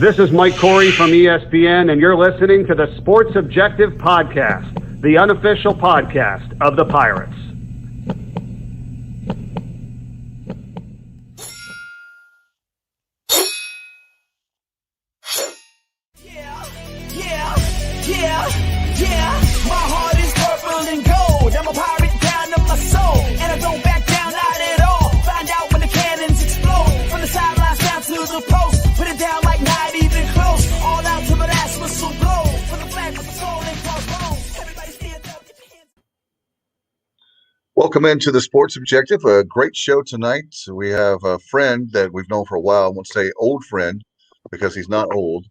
This is Mike Corey from ESPN, and you're listening to the Sports Objective Podcast, the unofficial podcast of the Pirates. My heart is purple and gold. I'm a pirate down to my soul, and I don't back down, not at all. Find out when the cannons explode. From the sidelines down to the post, put it down like not even close. All out to the last whistle blow. From the flag with the soul and crossbones. Everybody stand up, get your hands. Welcome into the Sports Objective. A great show tonight. We have a friend that we've known for a while. I won't say old friend because he's not old.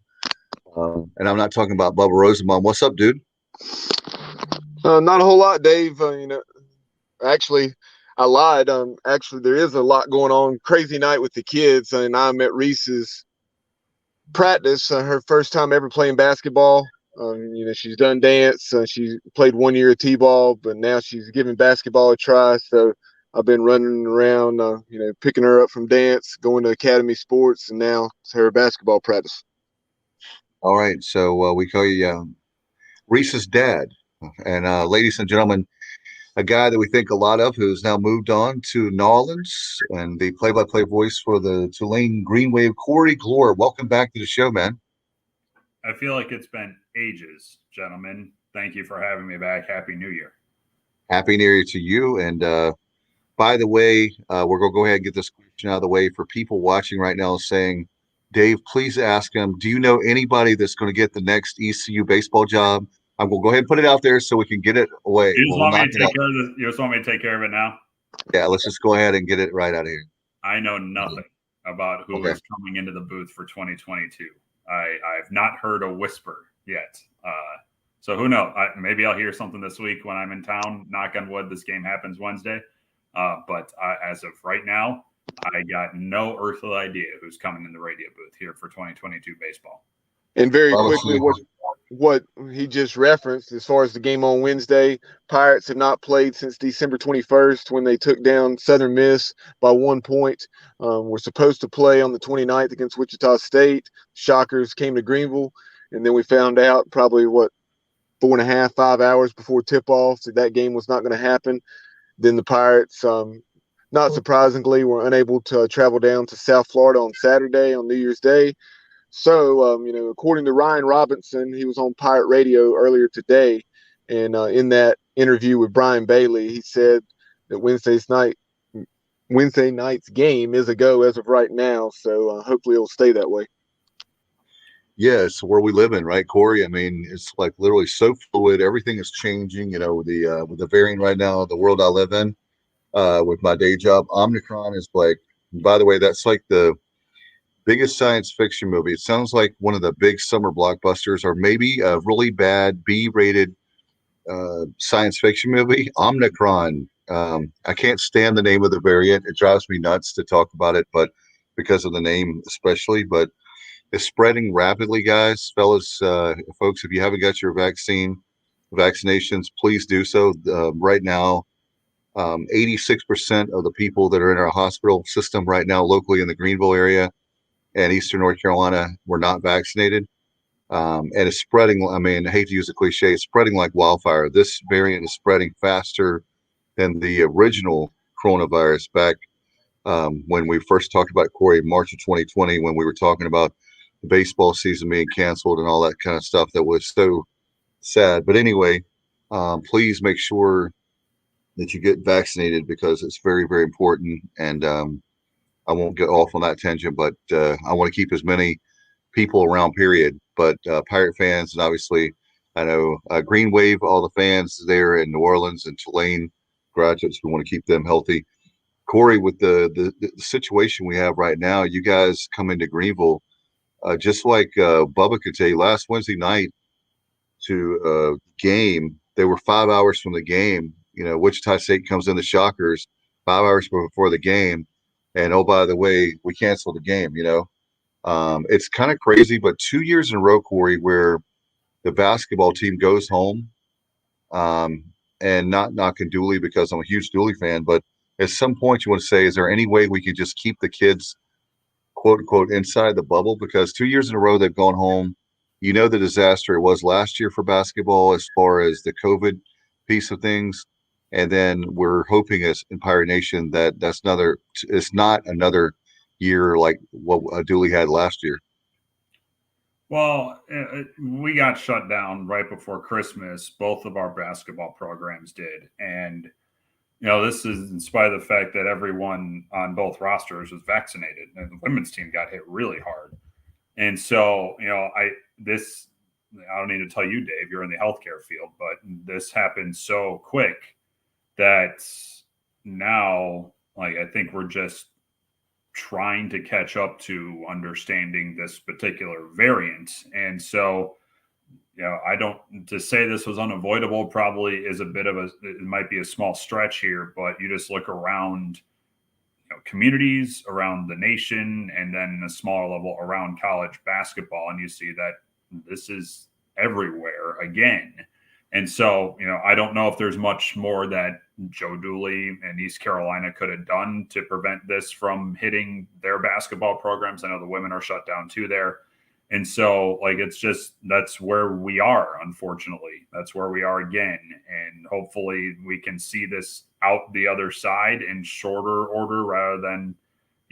And I'm not talking about Bubba Rosenbaum. What's up, dude? Not a whole lot, Dave. Actually, I lied. Actually, there is a lot going on. Crazy night with the kids, and I'm at Reese's practice. Her first time ever playing basketball. She's done dance. She played 1 year of t-ball, but now she's giving basketball a try. So I've been running around, picking her up from dance, going to Academy Sports, and now it's her basketball practice. All right. So we call you Reese's dad. And ladies and gentlemen, a guy that we think a lot of who's now moved on to New Orleans and the play-by-play voice for the Tulane Green Wave, Corey Gloor. Welcome back to the show, man. I feel like it's been ages, gentlemen. Thank you for having me back. Happy New Year. Happy New Year to you. And by the way, we're going to go ahead and get this question out of the way for people watching right now saying, Dave, please ask him, do you know anybody that's going to get the next ECU baseball job? I'm going to go ahead and put it out there so we can get it away. You just want me to take care of it now? Yeah, let's just go ahead and get it right out of here. I know nothing about who is coming into the booth for 2022. I've not heard a whisper yet. So who knows? Maybe I'll hear something this week when I'm in town. Knock on wood, this game happens Wednesday. But as of right now, I got no earthly idea who's coming in the radio booth here for 2022 baseball. And very quickly, what he just referenced as far as the game on Wednesday, Pirates have not played since December 21st when they took down Southern Miss by 1 point. We're supposed to play on the 29th against Wichita State. Shockers came to Greenville, and then we found out probably, 4.5, 5 hours before tip-off that game was not going to happen. Then the Pirates, not surprisingly, were unable to travel down to South Florida on Saturday, on New Year's Day. So, according to Ryan Robinson, he was on Pirate Radio earlier today, and in that interview with Brian Bailey, he said that Wednesday night's game is a go as of right now. So hopefully it'll stay that way. Yeah, it's where we live in, right, Corey? I mean, it's like literally so fluid. Everything is changing. With the variant right now, the world I live in, with my day job, Omicron is like. By the way, that's like the biggest science fiction movie. It sounds like one of the big summer blockbusters, or maybe a really bad B-rated science fiction movie. Omicron. I can't stand the name of the variant. It drives me nuts to talk about it, but because of the name especially. But it's spreading rapidly, guys, fellas, folks. If you haven't got your vaccinations, please do so. Right now, 86% of the people that are in our hospital system right now, locally in the Greenville area and Eastern North Carolina, were not vaccinated. And it's spreading. I mean, I hate to use a cliche, it's spreading like wildfire. This variant is spreading faster than the original coronavirus back when we first talked about, Corey, March of 2020, when we were talking about the baseball season being canceled and all that kind of stuff. That was so sad. But anyway, please make sure that you get vaccinated because it's very, very important. And I won't get off on that tangent, but I want to keep as many people around, period. But Pirate fans, and obviously, I know Green Wave, all the fans there in New Orleans and Tulane graduates, we want to keep them healthy. Corey, with the situation we have right now, you guys come into Greenville, just like Bubba could tell you, last Wednesday night to game, they were 5 hours from the game. Wichita State comes in the Shockers 5 hours before the game. And, oh, by the way, we canceled the game, It's kind of crazy, but 2 years in a row, Corey, where the basketball team goes home, and not knocking Dooley because I'm a huge Dooley fan, but at some point you want to say, is there any way we could just keep the kids quote unquote inside the bubble, because 2 years in a row they've gone home. You know the disaster it was last year for basketball as far as the COVID piece of things, and then we're hoping as Empire Nation that it's not another year like what Dooley had last year. Well, we got shut down right before Christmas. Both of our basketball programs did, and this is in spite of the fact that everyone on both rosters was vaccinated, and the women's team got hit really hard. And so, I don't need to tell you, Dave, you're in the healthcare field, but this happened so quick that now, I think we're just trying to catch up to understanding this particular variant. And so, to say this was unavoidable probably is it might be a small stretch here, but you just look around communities around the nation, and then a smaller level around college basketball, and you see that this is everywhere again. And so, I don't know if there's much more that Joe Dooley and East Carolina could have done to prevent this from hitting their basketball programs. I know the women are shut down too there. And so, that's where we are, unfortunately. That's where we are again. And hopefully we can see this out the other side in shorter order rather than,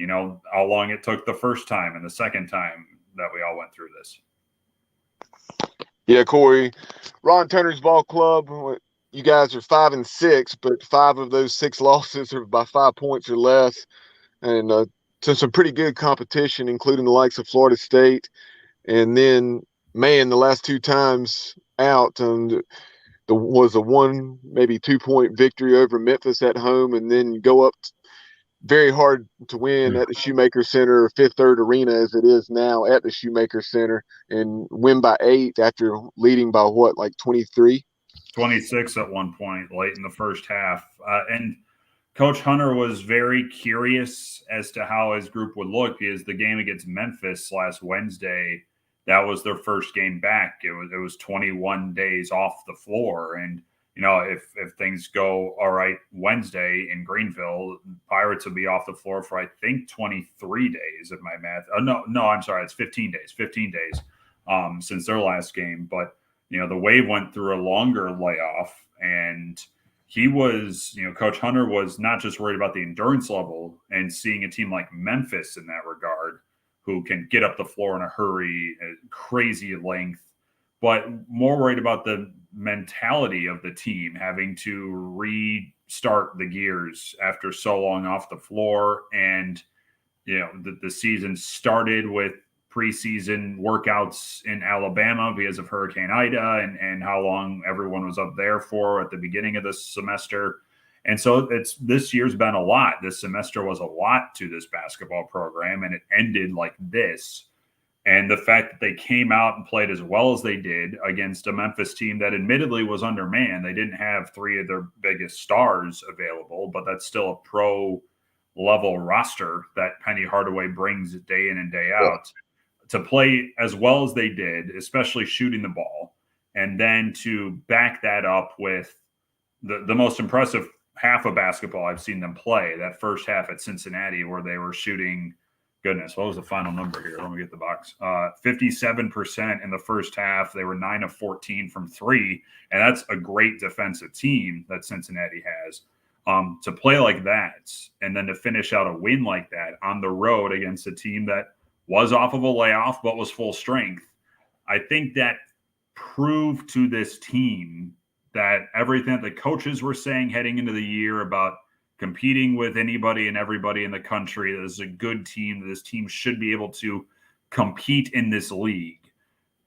how long it took the first time and the second time that we all went through this. Yeah, Corey, Ron Turner's ball club, you guys are 5-6, but 5 of those 6 losses are by 5 points or less. And to some pretty good competition, including the likes of Florida State. And then, man, the last 2 times out, there was a 1, maybe 2-point victory over Memphis at home, and then go up very hard to win at the Shoemaker Center, Fifth Third Arena as it is now at the Shoemaker Center, and win by 8 after leading by 23? 26 at one point late in the first half. And Coach Hunter was very curious as to how his group would look, because the game against Memphis last Wednesday, that was their first game back. It was 21 days off the floor. And, if things go all right Wednesday in Greenville, Pirates will be off the floor for, I think, 23 days if my math. No, I'm sorry. It's 15 days since their last game. But, the Wave went through a longer layoff, and he was, Coach Hunter was not just worried about the endurance level and seeing a team like Memphis in that regard, who can get up the floor in a hurry, crazy length, but more worried about the mentality of the team having to restart the gears after so long off the floor. And, the season started with preseason workouts in Alabama because of Hurricane Ida and how long everyone was up there for at the beginning of the semester. And so this year's been a lot. This semester was a lot to this basketball program, and it ended like this. And the fact that they came out and played as well as they did against a Memphis team that admittedly was undermanned. They didn't have 3 of their biggest stars available, but that's still a pro level roster that Penny Hardaway brings day in and day out. To play as well as they did, especially shooting the ball, and then to back that up with the most impressive half of basketball I've seen them play, that first half at Cincinnati where they were shooting, goodness, what was the final number here? Let me get the box. 57% in the first half. They were 9 of 14 from 3, and that's a great defensive team that Cincinnati has. To play like that and then to finish out a win like that on the road against a team that was off of a layoff but was full strength, I think that proved to this team that everything that the coaches were saying heading into the year about competing with anybody and everybody in the country, that this is a good team, that this team should be able to compete in this league,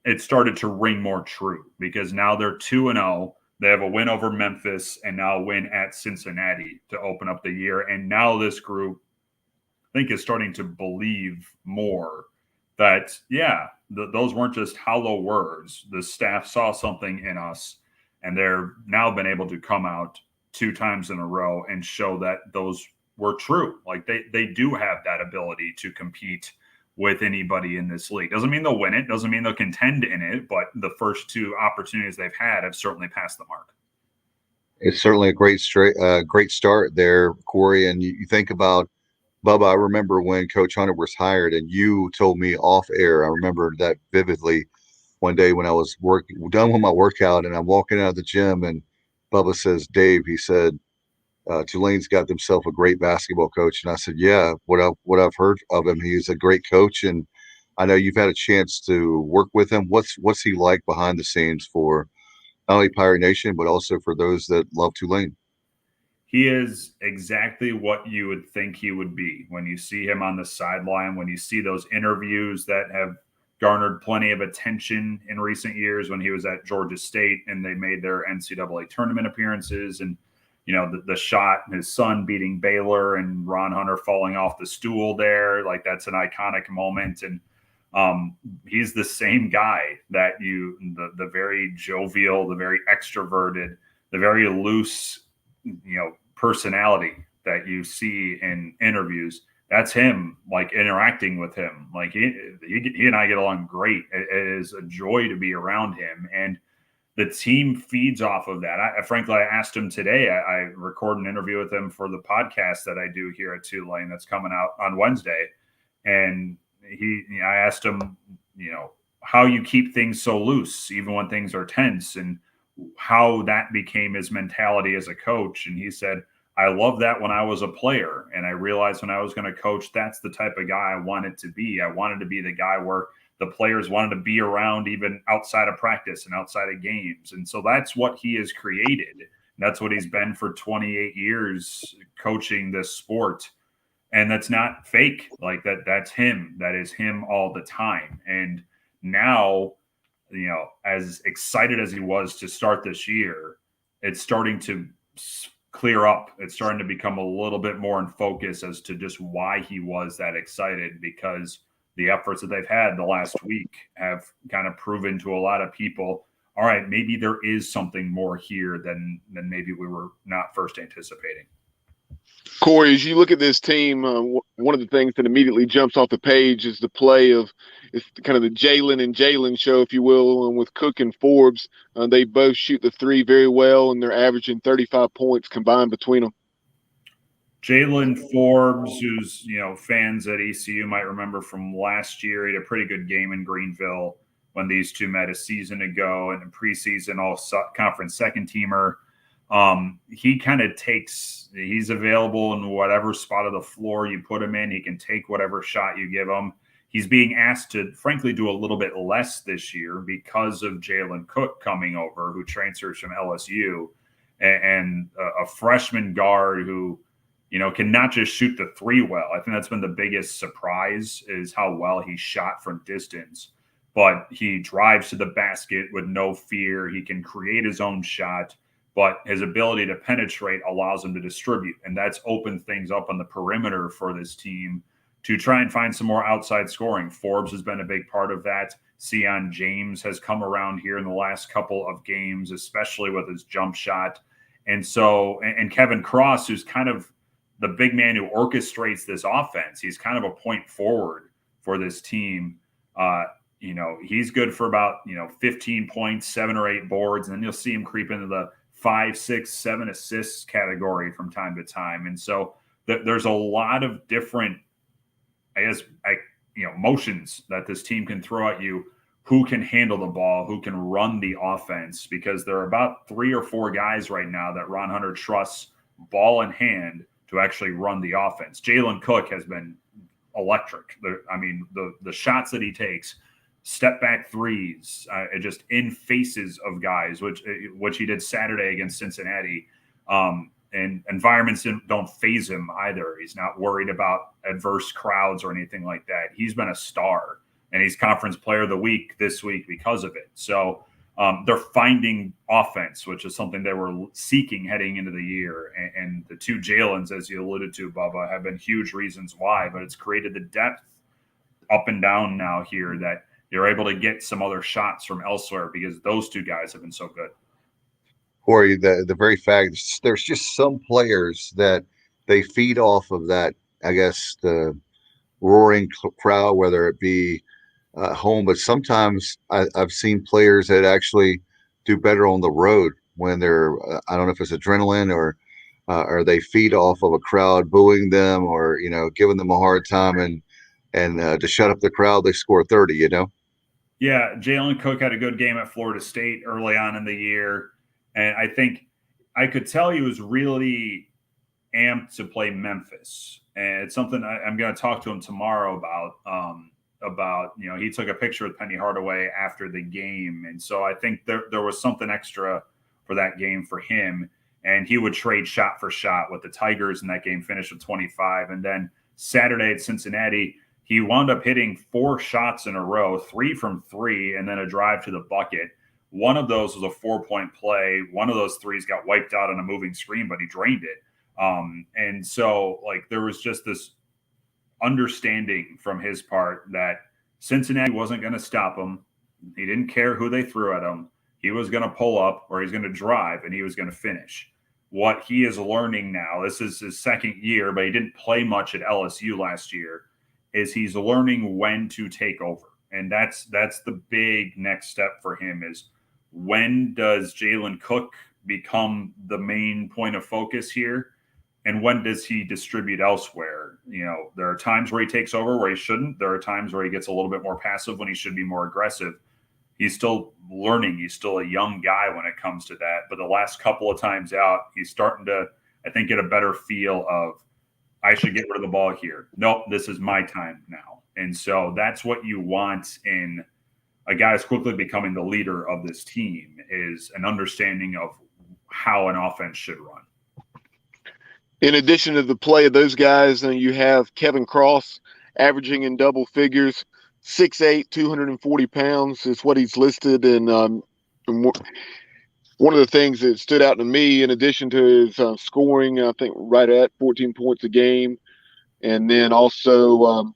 it started to ring more true, because now they're 2-0. They have a win over Memphis and now a win at Cincinnati to open up the year. And now this group, I think, is starting to believe more that, those weren't just hollow words. The staff saw something in us, and they're now been able to come out 2 times in a row and show that those were true. Like they do have that ability to compete with anybody in this league. Doesn't mean they'll win it. Doesn't mean they'll contend in it. But the first 2 opportunities they've had have certainly passed the mark. It's certainly a great start there, Corey. And you think about Bubba, I remember when Coach Hunter was hired, and you told me off air. I remember that vividly. One day when I was done with my workout, and I'm walking out of the gym, and Bubba says, "Dave," he said, "Tulane's got themselves a great basketball coach." And I said, "Yeah, what I've heard of him, he's a great coach, and I know you've had a chance to work with him. What's he like behind the scenes for not only Pirate Nation but also for those that love Tulane?" He is exactly what you would think he would be when you see him on the sideline, when you see those interviews that have garnered plenty of attention in recent years when he was at Georgia State and they made their NCAA tournament appearances. And, the shot, his son beating Baylor and Ron Hunter falling off the stool there, like that's an iconic moment. And he's the same guy that the very jovial, the very extroverted, the very loose, personality that you see in interviews. That's him, like interacting with him. Like he and I get along great. It is a joy to be around him. And the team feeds off of that. Frankly, I asked him today, I record an interview with him for the podcast that I do here at Tulane that's coming out on Wednesday. And I asked him, how you keep things so loose, even when things are tense, and how that became his mentality as a coach. And he said, I love that when I was a player. And I realized when I was going to coach, that's the type of guy I wanted to be. I wanted to be the guy where the players wanted to be around even outside of practice and outside of games. And so that's what he has created. That's what he's been for 28 years coaching this sport. And that's not fake. Like that's him. That is him all the time. And now, as excited as he was to start this year, it's starting to clear up. It's starting to become a little bit more in focus as to just why he was that excited, because the efforts that they've had the last week have kind of proven to a lot of people, all right, maybe there is something more here than maybe we were not first anticipating. Corey, as you look at this team, one of the things that immediately jumps off the page is the play of it's kind of the Jalen and Jalen show, if you will, and with Cook and Forbes. They both shoot the three very well, and they're averaging 35 points combined between them. Jalen Forbes, who's, fans at ECU might remember from last year, he had a pretty good game in Greenville when these two met a season ago, and in preseason all-conference second-teamer. He kind of he's available in whatever spot of the floor you put him in. He can take whatever shot you give him. He's being asked to, frankly, do a little bit less this year because of Jalen Cook coming over, who transfers from LSU, and a freshman guard who, can not just shoot the three well. I think that's been the biggest surprise is how well he shot from distance. But he drives to the basket with no fear. He can create his own shot, but his ability to penetrate allows him to distribute. And that's opened things up on the perimeter for this team to try and find some more outside scoring. Forbes has been a big part of that. Ceon James has come around here in the last couple of games, especially with his jump shot. And so, and Kevin Cross, who's kind of the big man who orchestrates this offense, he's kind of a point forward for this team. He's good for about, 15 points, 7 or 8 boards, and then you'll see him creep into the 5, 6, 7 assists category from time to time. And so there's a lot of different, motions that this team can throw at you. Who can handle the ball, who can run the offense, because there are about 3 or 4 guys right now that Ron Hunter trusts ball in hand to actually run the offense. Jalen Cook has been electric. The shots that he takes, step back threes, just in faces of guys, which he did Saturday against Cincinnati. And environments don't phase him either. He's not worried about adverse crowds or anything like that. He's been a star, and he's Conference Player of the Week this week because of it. So they're finding offense, which is something they were seeking heading into the year. And the two Jalens, as you alluded to, Bubba, have been huge reasons why, but it's created the depth up and down now here that you're able to get some other shots from elsewhere because those two guys have been so good. Corey, the very fact there's just some players that they feed off of that, I guess, the roaring crowd, whether it be home, but sometimes I've seen players that actually do better on the road when they're, I don't know if it's adrenaline or or they feed off of a crowd booing them or, giving them a hard time and to shut up the crowd, they score 30, Yeah, Jalen Cook had a good game at Florida State early on in the year. And I think I could tell he was really amped to play Memphis. And it's something I'm going to talk to him tomorrow about, he took a picture with Penny Hardaway after the game. And so I think there was something extra for that game for him. And he would trade shot for shot with the Tigers in that game, finished with 25. And then Saturday at Cincinnati, he wound up hitting 4 shots in a row, 3 from 3, and then a drive to the bucket. One of those was a 4-point play. One of those threes got wiped out on a moving screen, but he drained it. And so, there was just this understanding from his part that Cincinnati wasn't going to stop him. He didn't care who they threw at him. He was going to pull up or he's going to drive, and he was going to finish. What he is learning now, this is his second year, but he didn't play much at LSU last year, is he's learning when to take over. And that's the big next step for him is when does Jalen Cook become the main point of focus here? And when does he distribute elsewhere? There are times where he takes over where he shouldn't. There are times where he gets a little bit more passive when he should be more aggressive. He's still learning. He's still a young guy when it comes to that. But the last couple of times out, he's starting to, I think, get a better feel of, I should get rid of the ball here. Nope, this is my time now. And so that's what you want in a guy who's quickly becoming the leader of this team, is an understanding of how an offense should run. In addition to the play of those guys, you have Kevin Cross averaging in double figures, 6'8", 240 pounds is what he's listed. And one of the things that stood out to me, in addition to his scoring, I think right at 14 points a game, and then also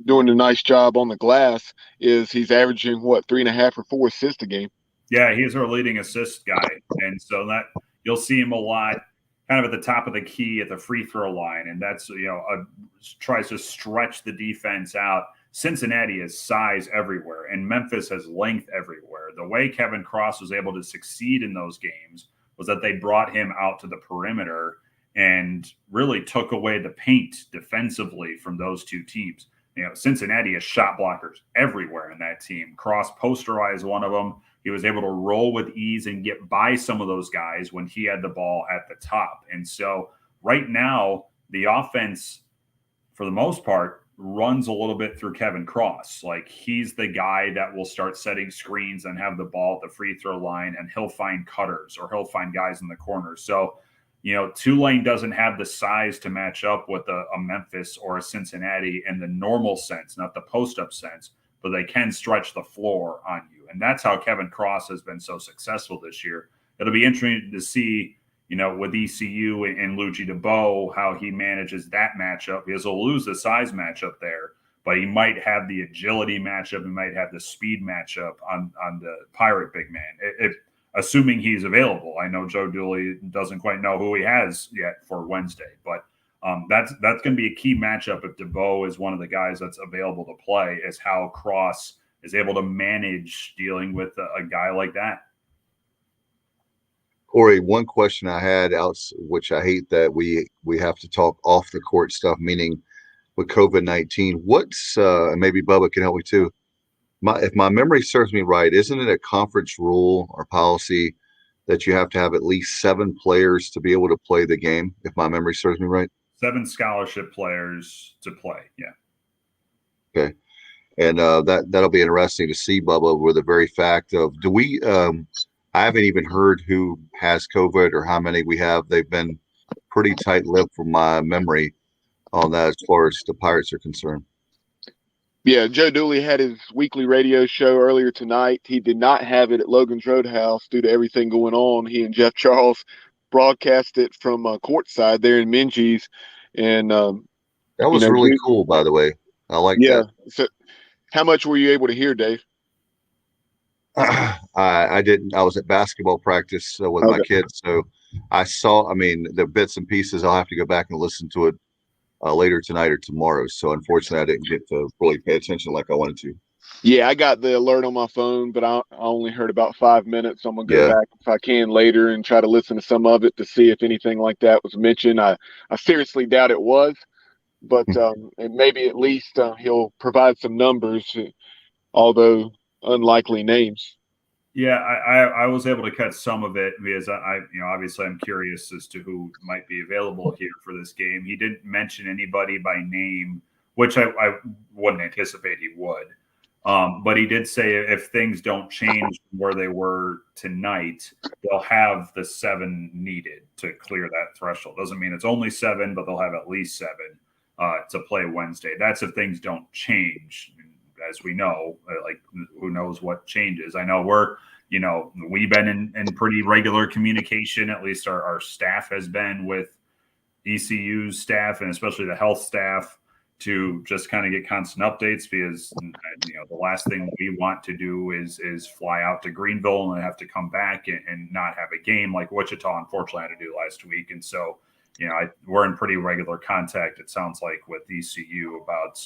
doing a nice job on the glass, is he's averaging, 3.5 or 4 assists a game. Yeah, he's our leading assist guy. And so that you'll see him a lot kind of at the top of the key at the free throw line. And that's, tries to stretch the defense out. Cincinnati has size everywhere, and Memphis has length everywhere. The way Kevin Cross was able to succeed in those games was that they brought him out to the perimeter and really took away the paint defensively from those two teams. Cincinnati has shot blockers everywhere in that team. Cross posterized one of them. He was able to roll with ease and get by some of those guys when he had the ball at the top. And so right now, the offense, for the most part, runs a little bit through Kevin Cross. He's the guy that will start setting screens and have the ball at the free throw line, and he'll find cutters or he'll find guys in the corner. So, Tulane doesn't have the size to match up with a Memphis or a Cincinnati in the normal sense, not the post-up sense, but they can stretch the floor on you. And that's how Kevin Cross has been so successful this year. It'll be interesting to see, with ECU and Luigi DeBow, how he manages that matchup, because he'll lose the size matchup there, but he might have the agility matchup. He might have the speed matchup on the Pirate big man, assuming he's available. I know Joe Dooley doesn't quite know who he has yet for Wednesday, but that's going to be a key matchup if DeBow is one of the guys that's available to play, is how Cross is able to manage dealing with a guy like that. Corey, one question I had, which I hate that we have to talk off the court stuff, meaning with COVID-19, what's and maybe Bubba can help me too. If my memory serves me right, isn't it a conference rule or policy that you have to have at least 7 players to be able to play the game? If my memory serves me right, 7 scholarship players to play. Yeah. Okay. And that'll be interesting to see, Bubba, with the very fact of, do we I haven't even heard who has COVID or how many we have. They've been pretty tight-lipped from my memory on that as far as the Pirates are concerned. Yeah, Joe Dooley had his weekly radio show earlier tonight. He did not have it at Logan's Roadhouse due to everything going on. He and Jeff Charles broadcast it from courtside there in Mcgee's. And that was really cool, by the way. I like that. So how much were you able to hear, Dave? I didn't. I was at basketball practice with my kids, so I saw. The bits and pieces. I'll have to go back and listen to it later tonight or tomorrow. So unfortunately, I didn't get to really pay attention like I wanted to. Yeah, I got the alert on my phone, but I only heard about 5 minutes. So I'm gonna go back if I can later and try to listen to some of it to see if anything like that was mentioned. I seriously doubt it was, but and maybe at least he'll provide some numbers, although unlikely names. Yeah, I was able to catch some of it because I obviously I'm curious as to who might be available here for this game. He didn't mention anybody by name, which I wouldn't anticipate he would. But he did say if things don't change from where they were tonight, they'll have the 7 needed to clear that threshold. Doesn't mean it's only 7, but they'll have at least 7 to play Wednesday. That's if things don't change. As we know, like who knows what changes. I know we've been in pretty regular communication, at least our staff has been with ECU's staff and especially the health staff to just kind of get constant updates because the last thing we want to do is fly out to Greenville and have to come back and not have a game like Wichita unfortunately had to do last week. And so, we're in pretty regular contact, it sounds like, with ECU about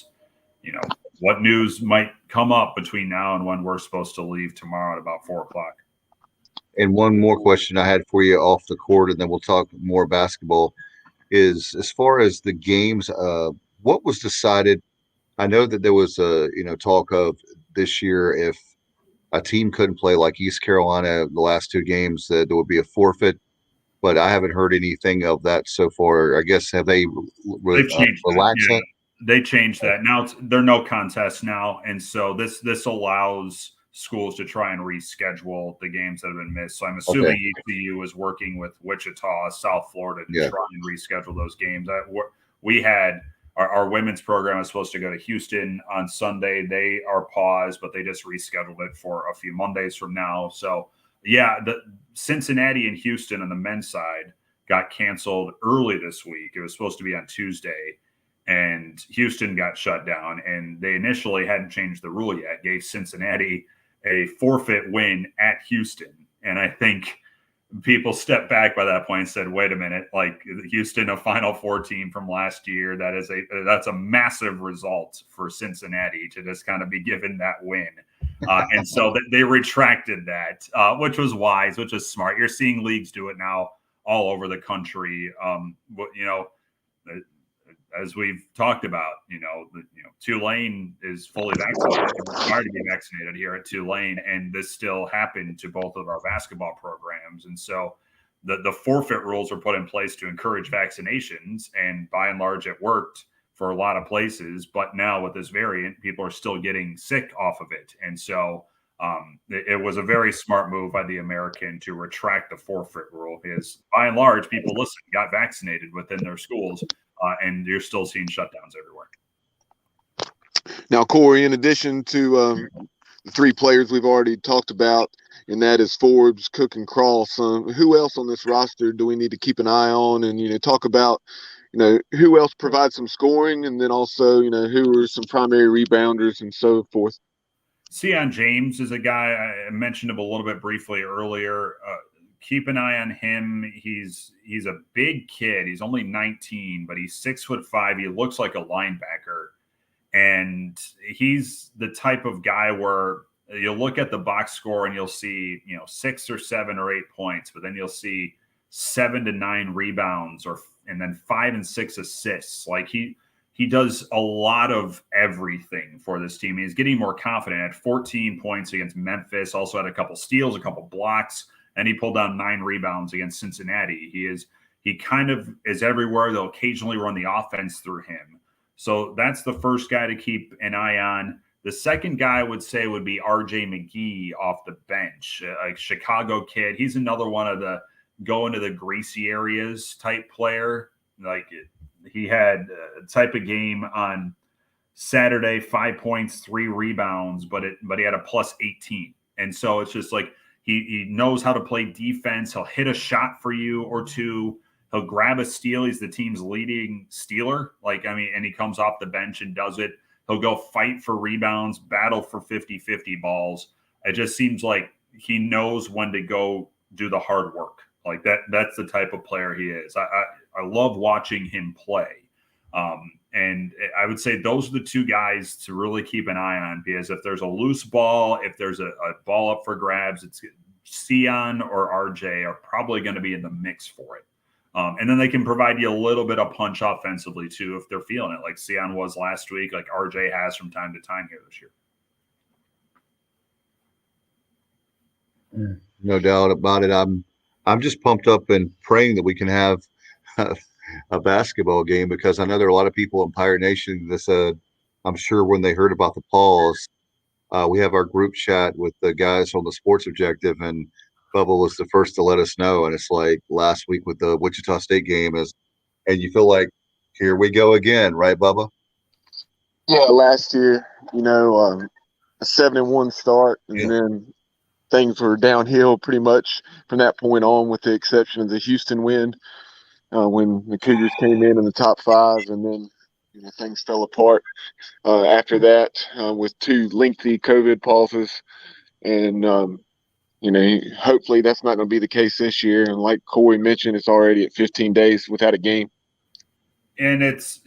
what news might come up between now and when we're supposed to leave tomorrow at about 4:00. And one more question I had for you off the court, and then we'll talk more basketball, is as far as the games, what was decided? I know that there was talk of this year if a team couldn't play like East Carolina the last 2 games, that there would be a forfeit. But I haven't heard anything of that so far. I guess have they relaxed that? They changed that. Now there are no contests now, and so this allows schools to try and reschedule the games that have been missed. So I'm assuming ECU is working with Wichita, South Florida to try and reschedule those games. We had our women's program is supposed to go to Houston on Sunday. They are paused, but they just rescheduled it for a few Mondays from now. So the Cincinnati and Houston on the men's side got canceled early this week. It was supposed to be on Tuesday. And Houston got shut down, and they initially hadn't changed the rule yet, gave Cincinnati a forfeit win at Houston. And I think people stepped back by that point and said, wait a minute, like Houston, a Final Four team from last year, that's a massive result for Cincinnati to just kind of be given that win. And so they retracted that, which was wise, which is smart. You're seeing leagues do it now all over the country. As we've talked about, Tulane is fully vaccinated. We're required to be vaccinated here at Tulane, and this still happened to both of our basketball programs. And so the forfeit rules were put in place to encourage vaccinations, and by and large, it worked for a lot of places. But now with this variant, people are still getting sick off of it. And so it was a very smart move by the American to retract the forfeit rule because by and large, people got vaccinated within their schools. And you're still seeing shutdowns everywhere. Now, Corey, in addition to the 3 players we've already talked about, and that is Forbes, Cook, and Cross, who else on this roster do we need to keep an eye on? And, talk about, who else provides some scoring, and then also, who are some primary rebounders and so forth. Ceon James is a guy, I mentioned him a little bit briefly earlier. Keep an eye on him. He's a big kid. He's only 19, but he's 6'5". He looks like a linebacker. And he's the type of guy where you'll look at the box score and you'll see, 6 or 7 or 8 points, but then you'll see 7 to 9 rebounds and then 5 and 6 assists. Like he does a lot of everything for this team. He's getting more confident at 14 points against Memphis, also had a couple steals, a couple blocks. And he pulled down 9 rebounds against Cincinnati. He kind of is everywhere. They'll occasionally run the offense through him. So that's the first guy to keep an eye on. The second guy I would say would be J Mcgee off the bench, a Chicago kid. He's another one of the go into the greasy areas type player. Like he had a type of game on Saturday, 5 points, 3 rebounds, but he had a plus 18. And so it's just like, He knows how to play defense. He'll hit a shot for you or 2. He'll grab a steal. He's the team's leading stealer. And he comes off the bench and does it. He'll go fight for rebounds, battle for 50-50 balls. It just seems like he knows when to go do the hard work. Like that's the type of player he is. I love watching him play. And I would say those are the two guys to really keep an eye on, because if there's a loose ball, if there's a ball up for grabs, it's Ceon or RJ are probably going to be in the mix for it. And then they can provide you a little bit of punch offensively too if they're feeling it, like Ceon was last week, like RJ has from time to time here this year. No doubt about it. I'm just pumped up and praying that we can have a basketball game, because I know there are a lot of people in Pirate Nation that said, I'm sure when they heard about the pause, we have our group chat with the guys on the Sports Objective, and Bubba was the first to let us know. And it's like last week with the Wichita State game and you feel like, here we go again, right, Bubba? Yeah, last year, a 7-1 start, and then things were downhill pretty much from that point on, with the exception of the Houston win. When the Cougars came in the top 5, and then things fell apart after that with 2 lengthy COVID pauses. And, hopefully that's not going to be the case this year. And like Corey mentioned, it's already at 15 days without a game. And it's,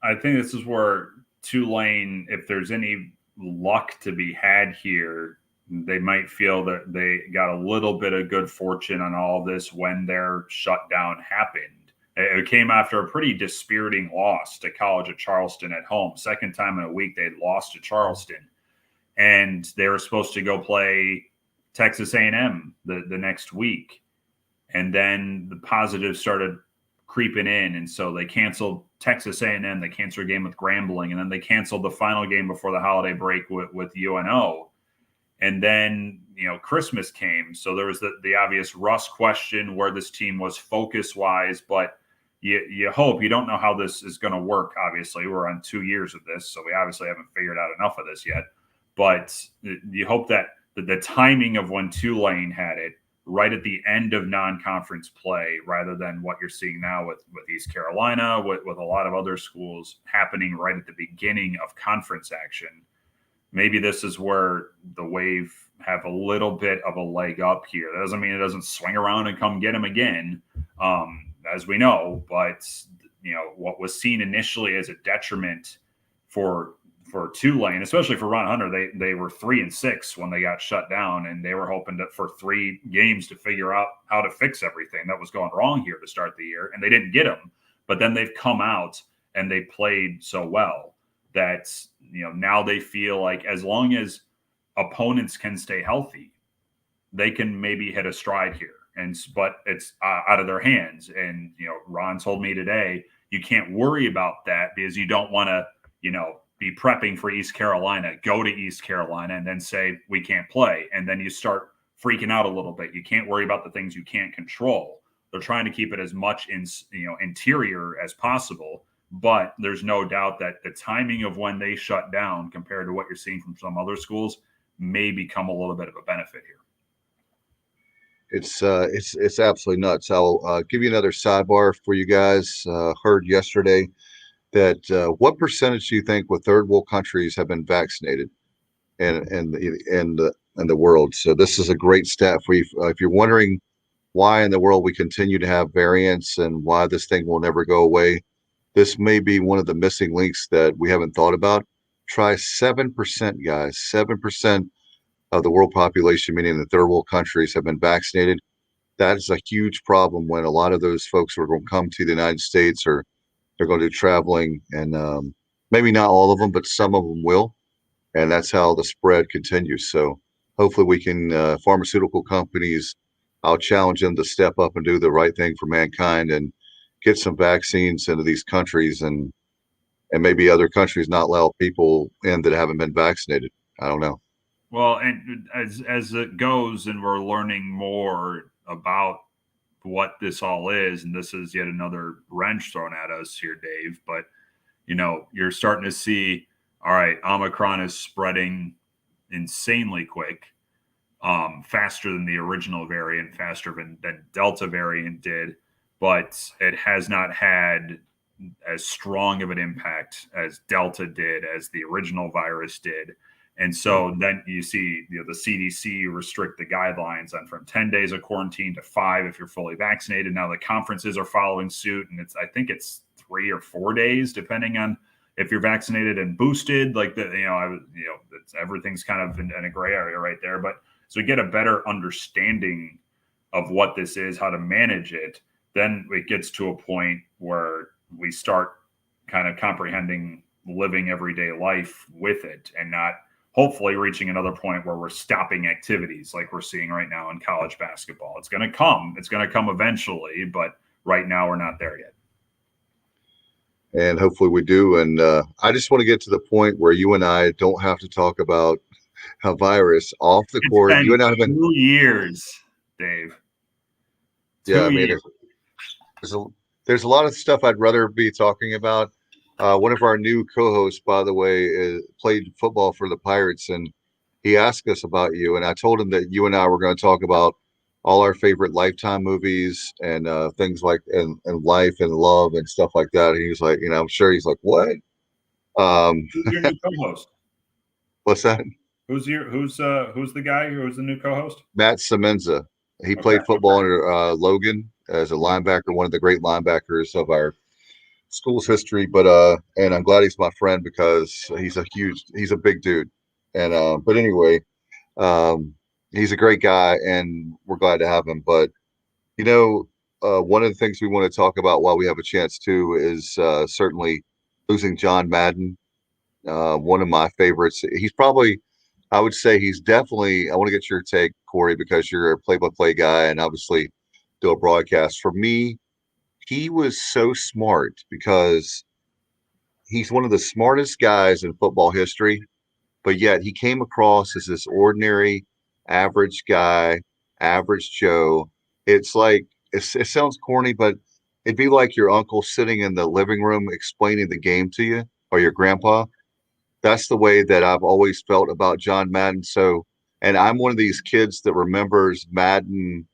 I think this is where Tulane, if there's any luck to be had here, they might feel that they got a little bit of good fortune on all of this when their shutdown happened. It came after a pretty dispiriting loss to College of Charleston at home. Second time in a week they'd lost to Charleston. And they were supposed to go play Texas A&M the next week. And then the positives started creeping in. And so they canceled Texas A&M. They canceled a game with Grambling. And then they canceled the final game before the holiday break with UNO. And then, Christmas came. So there was the obvious Russ question where this team was focus-wise, but you hope. You don't know how this is going to work, obviously. We're on 2 years of this, so we obviously haven't figured out enough of this yet. But you hope that the timing of when Tulane had it right at the end of non-conference play, rather than what you're seeing now with East Carolina, with a lot of other schools happening right at the beginning of conference action. Maybe this is where the Wave have a little bit of a leg up here. That doesn't mean it doesn't swing around and come get them again, as we know. But, what was seen initially as a detriment for Tulane, especially for Ron Hunter, they were 3-6 when they got shut down, and they were hoping for 3 games to figure out how to fix everything that was going wrong here to start the year, and they didn't get them. But then they've come out and they played so well that now they feel like as long as opponents can stay healthy, they can maybe hit a stride here. But it's out of their hands. And Ron told me today, you can't worry about that because you don't want to be prepping for East Carolina, go to East Carolina, and then say we can't play, and then you start freaking out a little bit. You can't worry about the things you can't control. They're trying to keep it as much interior as possible. But there's no doubt that the timing of when they shut down compared to what you're seeing from some other schools may become a little bit of a benefit here. It's absolutely nuts. I'll give you another sidebar for you guys. Heard yesterday that what percentage do you think with third world countries have been vaccinated in the world? So this is a great stat for you. If you're wondering why in the world we continue to have variants and why this thing will never go away, this may be one of the missing links that we haven't thought about. Try 7%, guys. 7% of the world population, meaning the third world countries, have been vaccinated. That is a huge problem when a lot of those folks are going to come to the United States, or they're going to do traveling, and maybe not all of them, but some of them will. And that's how the spread continues. So hopefully we can, pharmaceutical companies, I'll challenge them to step up and do the right thing for mankind and get some vaccines into these countries, and maybe other countries not allow people in that haven't been vaccinated. I don't know. Well, and as it goes, and we're learning more about what this all is, and this is yet another wrench thrown at us here, Dave. But you're starting to see, all right, Omicron is spreading insanely quick, faster than the original variant, faster than Delta variant did. But it has not had as strong of an impact as Delta did, as the original virus did. And so then you see the CDC restrict the guidelines on from 10 days of quarantine to 5 if you're fully vaccinated. Now the conferences are following suit, and I think it's 3 or 4 days, depending on if you're vaccinated and boosted. Like everything's kind of in a gray area right there. But so we get a better understanding of what this is, how to manage it. Then it gets to a point where we start kind of comprehending living everyday life with it, and not hopefully reaching another point where we're stopping activities like we're seeing right now in college basketball. It's going to come eventually, but right now we're not there yet. And hopefully we do. And I just want to get to the point where you and I don't have to talk about a virus off the court. You and I have been 2 years, Dave. Yeah, I mean, there's a lot of stuff I'd rather be talking about. One of our new co-hosts, by the way, played football for the Pirates, and he asked us about you. And I told him that you and I were going to talk about all our favorite Lifetime movies and things like and life and love and stuff like that. And he was like, I'm sure he's like, what? Who's your new co-host? What's that? Who's the guy who's the new co-host? Matt Semenza. He played football under Logan as a linebacker, one of the great linebackers of our school's history. But and I'm glad he's my friend because he's a big dude. And but anyway, he's a great guy, and we're glad to have him. But one of the things we want to talk about while we have a chance too is certainly losing John Madden, one of my favorites. He's probably, I would say he's definitely, I want to get your take, Corey, because you're a play-by-play guy and obviously do a broadcast. For me, he was so smart because he's one of the smartest guys in football history, but yet he came across as this ordinary, average guy, average Joe. It's like, it sounds corny, but it'd be like your uncle sitting in the living room explaining the game to you, or your grandpa. That's the way that I've always felt about John Madden. So, and I'm one of these kids that remembers Madden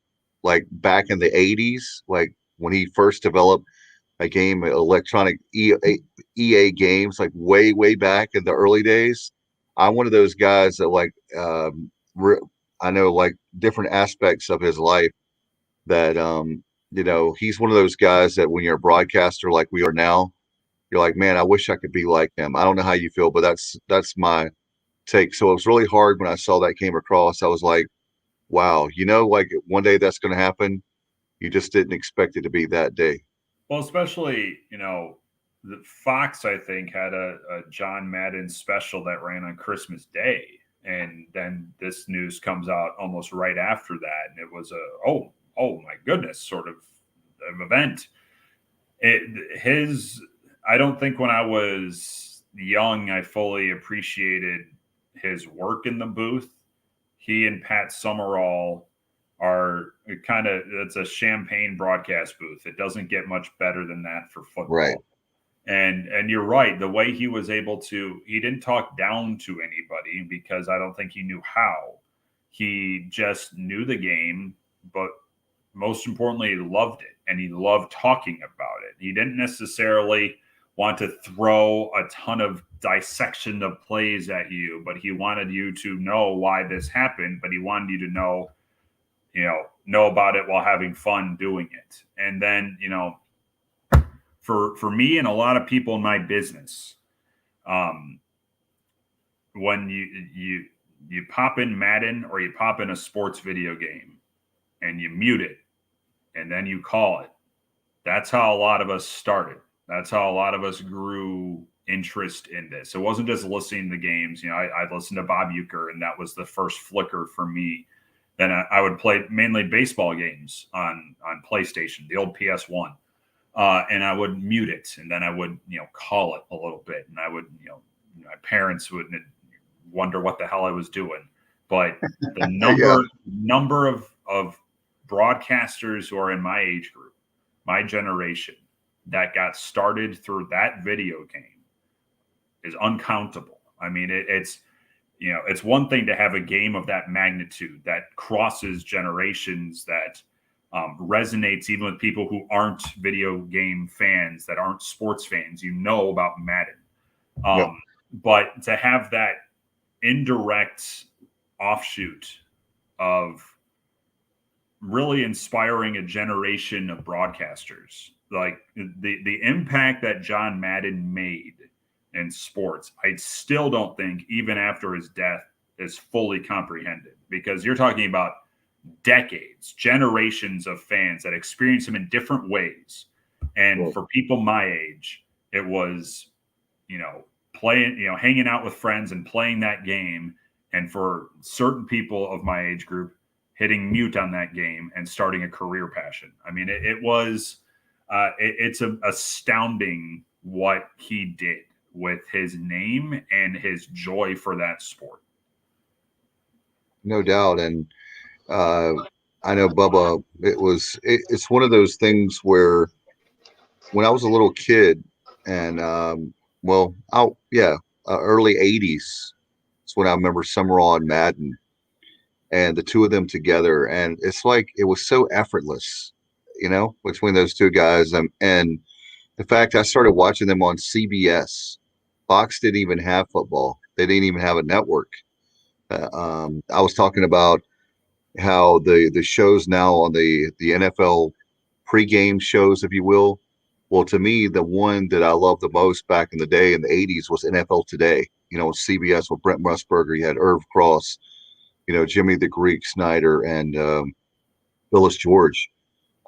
like back in the 80s, like when he first developed a game, electronic EA games, like way, way back in the early days. I'm one of those guys that like, I know like different aspects of his life that, he's one of those guys that when you're a broadcaster like we are now, you're like, man, I wish I could be like him. I don't know how you feel, but that's my take. So it was really hard when I saw that came across. I was like, wow, like one day that's going to happen. You just didn't expect it to be that day. Well, especially, the Fox, I think, had a John Madden special that ran on Christmas Day. And then this news comes out almost right after that. And it was oh my goodness, sort of event. I don't think when I was young, I fully appreciated his work in the booth. He and Pat Summerall are it's a champagne broadcast booth. It doesn't get much better than that for football. Right. And you're right. The way he was able to, he didn't talk down to anybody because I don't think he knew how. He just knew the game, but most importantly, he loved it and he loved talking about it. He didn't necessarily want to throw a ton of dissection of plays at you, but he wanted you to know why this happened, but he wanted you to know about it while having fun doing it. And then, for me and a lot of people in my business, when you pop in Madden or you pop in a sports video game and you mute it and then you call it, that's how a lot of us started. That's how a lot of us grew interest in this. It wasn't just listening to games. I listened to Bob Uecker, and that was the first flicker for me. Then I would play mainly baseball games on PlayStation, the old PS1. And I would mute it, and then I would, call it a little bit, and I would, my parents would wonder what the hell I was doing. But the number of broadcasters who are in my age group, my generation, that got started through that video game is uncountable. I mean, it's one thing to have a game of that magnitude that crosses generations, that resonates even with people who aren't video game fans, that aren't sports fans, about Madden. But to have that indirect offshoot of really inspiring a generation of broadcasters like the impact that John Madden made in sports, I still don't think even after his death is fully comprehended, because you're talking about decades, generations of fans that experience him in different ways. And for people my age, it was, playing, hanging out with friends and playing that game. And for certain people of my age group, hitting mute on that game and starting a career passion. I mean, it's astounding what he did with his name and his joy for that sport. No doubt. And I know, Bubba, it's one of those things where when I was a little kid and, early 80s, it's when I remember Summerall and Madden and the two of them together. And it's like, it was so effortless, between those two guys. And in fact, I started watching them on CBS. Fox didn't even have football. They didn't even have a network. I was talking about how the shows now on the NFL pregame shows, if you will. Well, to me, the one that I loved the most back in the day in the 80s was NFL Today. CBS with Brent Musburger. You had Irv Cross, Jimmy the Greek Snyder, and Phyllis George.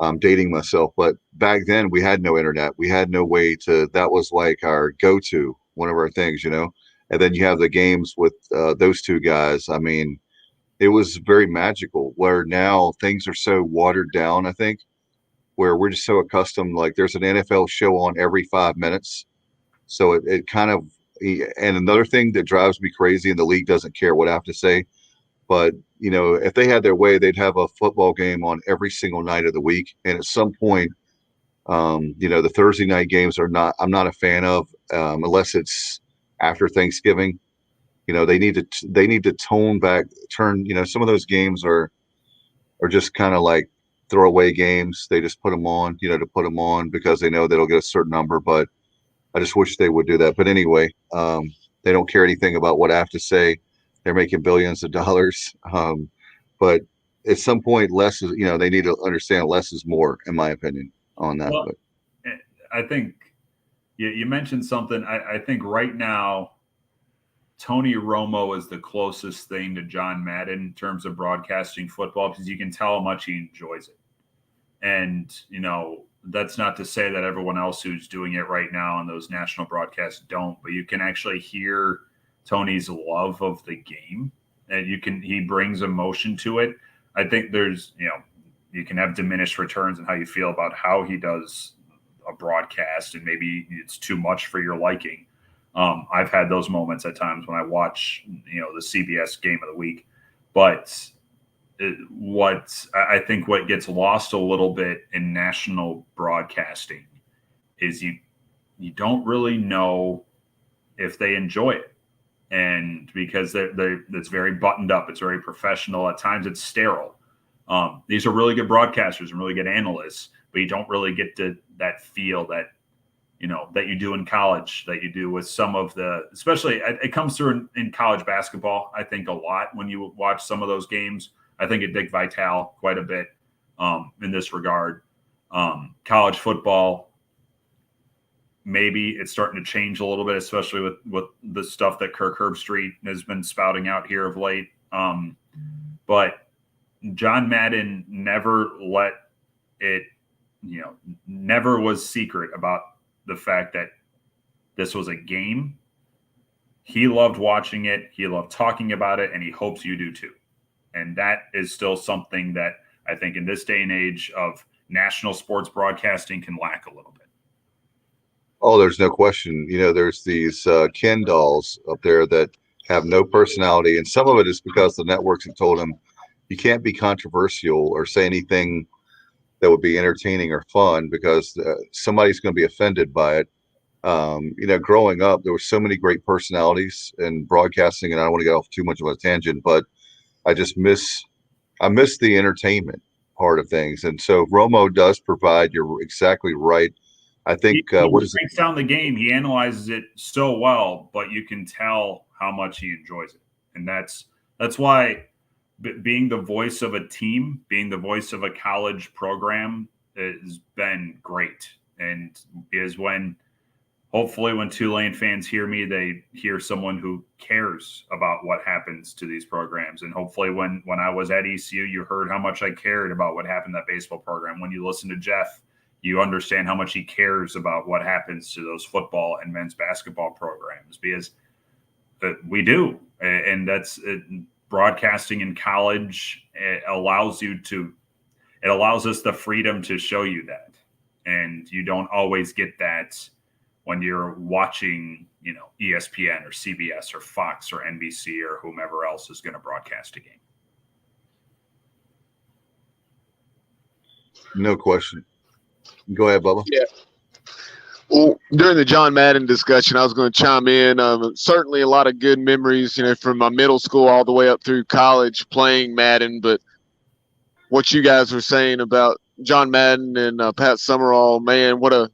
I'm dating myself, but back then we had no internet. We had no way that was like our go-to, one of our things, And then you have the games with those two guys. I mean, it was very magical, where now things are so watered down, I think, where we're just so accustomed, like there's an NFL show on every 5 minutes. So it kind of, and another thing that drives me crazy, and the league doesn't care what I have to say, but, if they had their way, they'd have a football game on every single night of the week. And at some point, the Thursday night games I'm not a fan of, unless it's after Thanksgiving. They need to turn, some of those games are just kind of like throwaway games. They just put them on, to put them on because they know they'll get a certain number, but I just wish they would do that. But anyway, they don't care anything about what I have to say. They're making billions of dollars. But at some point, less is, they need to understand less is more, in my opinion, on that. Well, I think you mentioned something. I think right now, Tony Romo is the closest thing to John Madden in terms of broadcasting football, because you can tell how much he enjoys it. And, that's not to say that everyone else who's doing it right now on those national broadcasts don't, but you can actually hear Tony's love of the game, and he brings emotion to it. I think there's, you can have diminished returns in how you feel about how he does a broadcast, and maybe it's too much for your liking. I've had those moments at times when I watch, the CBS game of the week, but what gets lost a little bit in national broadcasting is you don't really know if they enjoy it. And because it's very buttoned up, it's very professional. At times it's sterile. These are really good broadcasters and really good analysts, but you don't really get to that feel that, that you do in college, that you do with some of especially it comes through in college basketball. I think a lot when you watch some of those games. I think at Dick Vitale quite a bit in this regard. College football, maybe it's starting to change a little bit, especially with the stuff that Kirk Herbstreit has been spouting out here of late. But John Madden never let it, never was secret about the fact that this was a game. He loved watching it. He loved talking about it, and he hopes you do too. And that is still something that I think in this day and age of national sports broadcasting can lack a little bit. Oh, there's no question. There's these Ken dolls up there that have no personality. And some of it is because the networks have told them you can't be controversial or say anything that would be entertaining or fun because somebody's going to be offended by it. Growing up, there were so many great personalities in broadcasting, and I don't want to get off too much of a tangent, but I miss the entertainment part of things. And so Romo does provide, you're exactly right. I think he breaks down the game. He analyzes it so well, but you can tell how much he enjoys it. And that's why being the voice of a team, being the voice of a college program has been great and is when hopefully when Tulane fans hear me, they hear someone who cares about what happens to these programs. And hopefully when I was at ECU, you heard how much I cared about what happened to that baseball program. When you listen to Jeff, you understand how much he cares about what happens to those football and men's basketball programs, because we do. And that's broadcasting in college. It allows us the freedom to show you that. And you don't always get that when you're watching, ESPN or CBS or Fox or NBC or whomever else is going to broadcast a game. No question. Go ahead, Bubba. Yeah. Well, during the John Madden discussion, I was going to chime in. Certainly a lot of good memories, from my middle school all the way up through college playing Madden. But what you guys were saying about John Madden and Pat Summerall, man, what a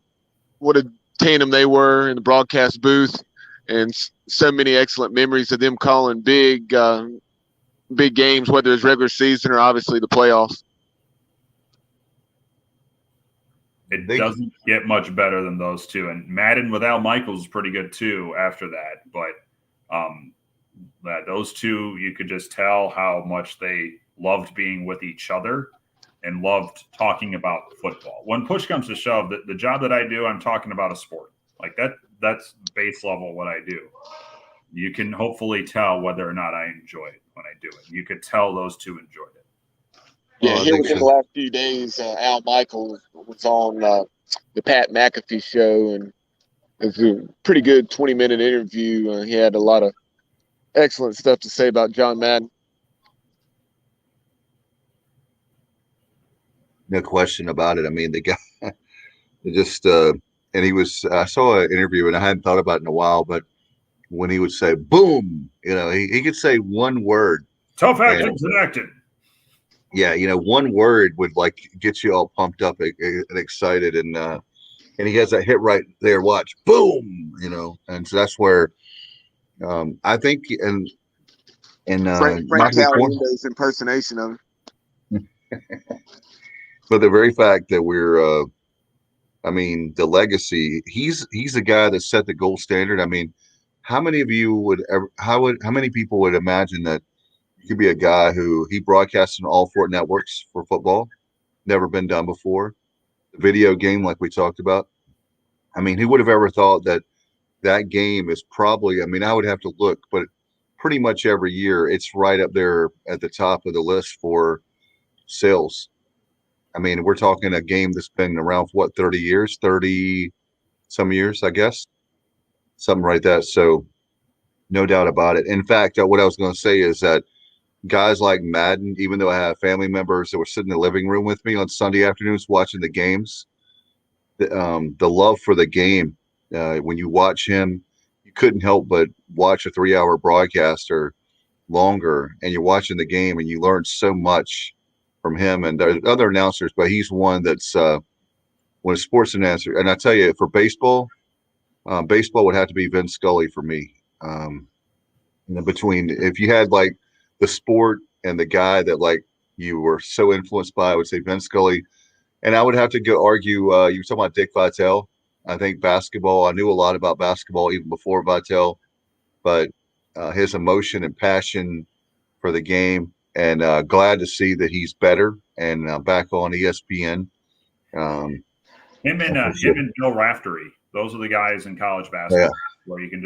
tandem they were in the broadcast booth, and so many excellent memories of them calling big games, whether it's regular season or obviously the playoffs. It doesn't get much better than those two. And Madden with Al Michaels is pretty good too after that. But those two, you could just tell how much they loved being with each other and loved talking about football. When push comes to shove, the job that I do, I'm talking about a sport. Like that's base level what I do. You can hopefully tell whether or not I enjoy it when I do it. You could tell those two enjoyed it. Yeah, here within the last few days, Al Michaels was on the Pat McAfee show, and it was a pretty good 20-minute interview. He had a lot of excellent stuff to say about John Madden. No question about it. I mean, the guy just and I saw an interview, and I hadn't thought about it in a while, but when he would say boom, he could say one word. Tough acting connected. Yeah, one word would get you all pumped up and excited, and he has that hit right there. Watch, boom, and so that's where I think and Frank Caliendo's impersonation of him. But the very fact that we're, the legacy, he's the guy that set the gold standard. I mean, how many of you how many people would imagine that you could be a guy who he broadcasts on all 4 networks for football? Never been done before. The video game, like we talked about. I mean, who would have ever thought that game is probably, I would have to look, but pretty much every year it's right up there at the top of the list for sales. I mean, we're talking a game that's been around for 30 years, 30 some years, I guess, something like that. So no doubt about it. In fact, what I was going to say is that guys like Madden, even though I have family members that were sitting in the living room with me on Sunday afternoons watching the games, the love for the game, when you watch him, you couldn't help but watch a 3-hour broadcast or longer, and you're watching the game and you learn so much from him. And there's other announcers, but he's one that's when a sports announcer. And I tell you, for baseball would have to be Vin Scully for me. Between, if you had the sport and the guy that you were so influenced by, I would say Vin Scully. And I would have to go argue, you were talking about Dick Vitale. I think basketball, I knew a lot about basketball even before Vitale, but his emotion and passion for the game, and glad to see that he's better and back on ESPN. Him and Bill Raftery, those are the guys in college basketball where you can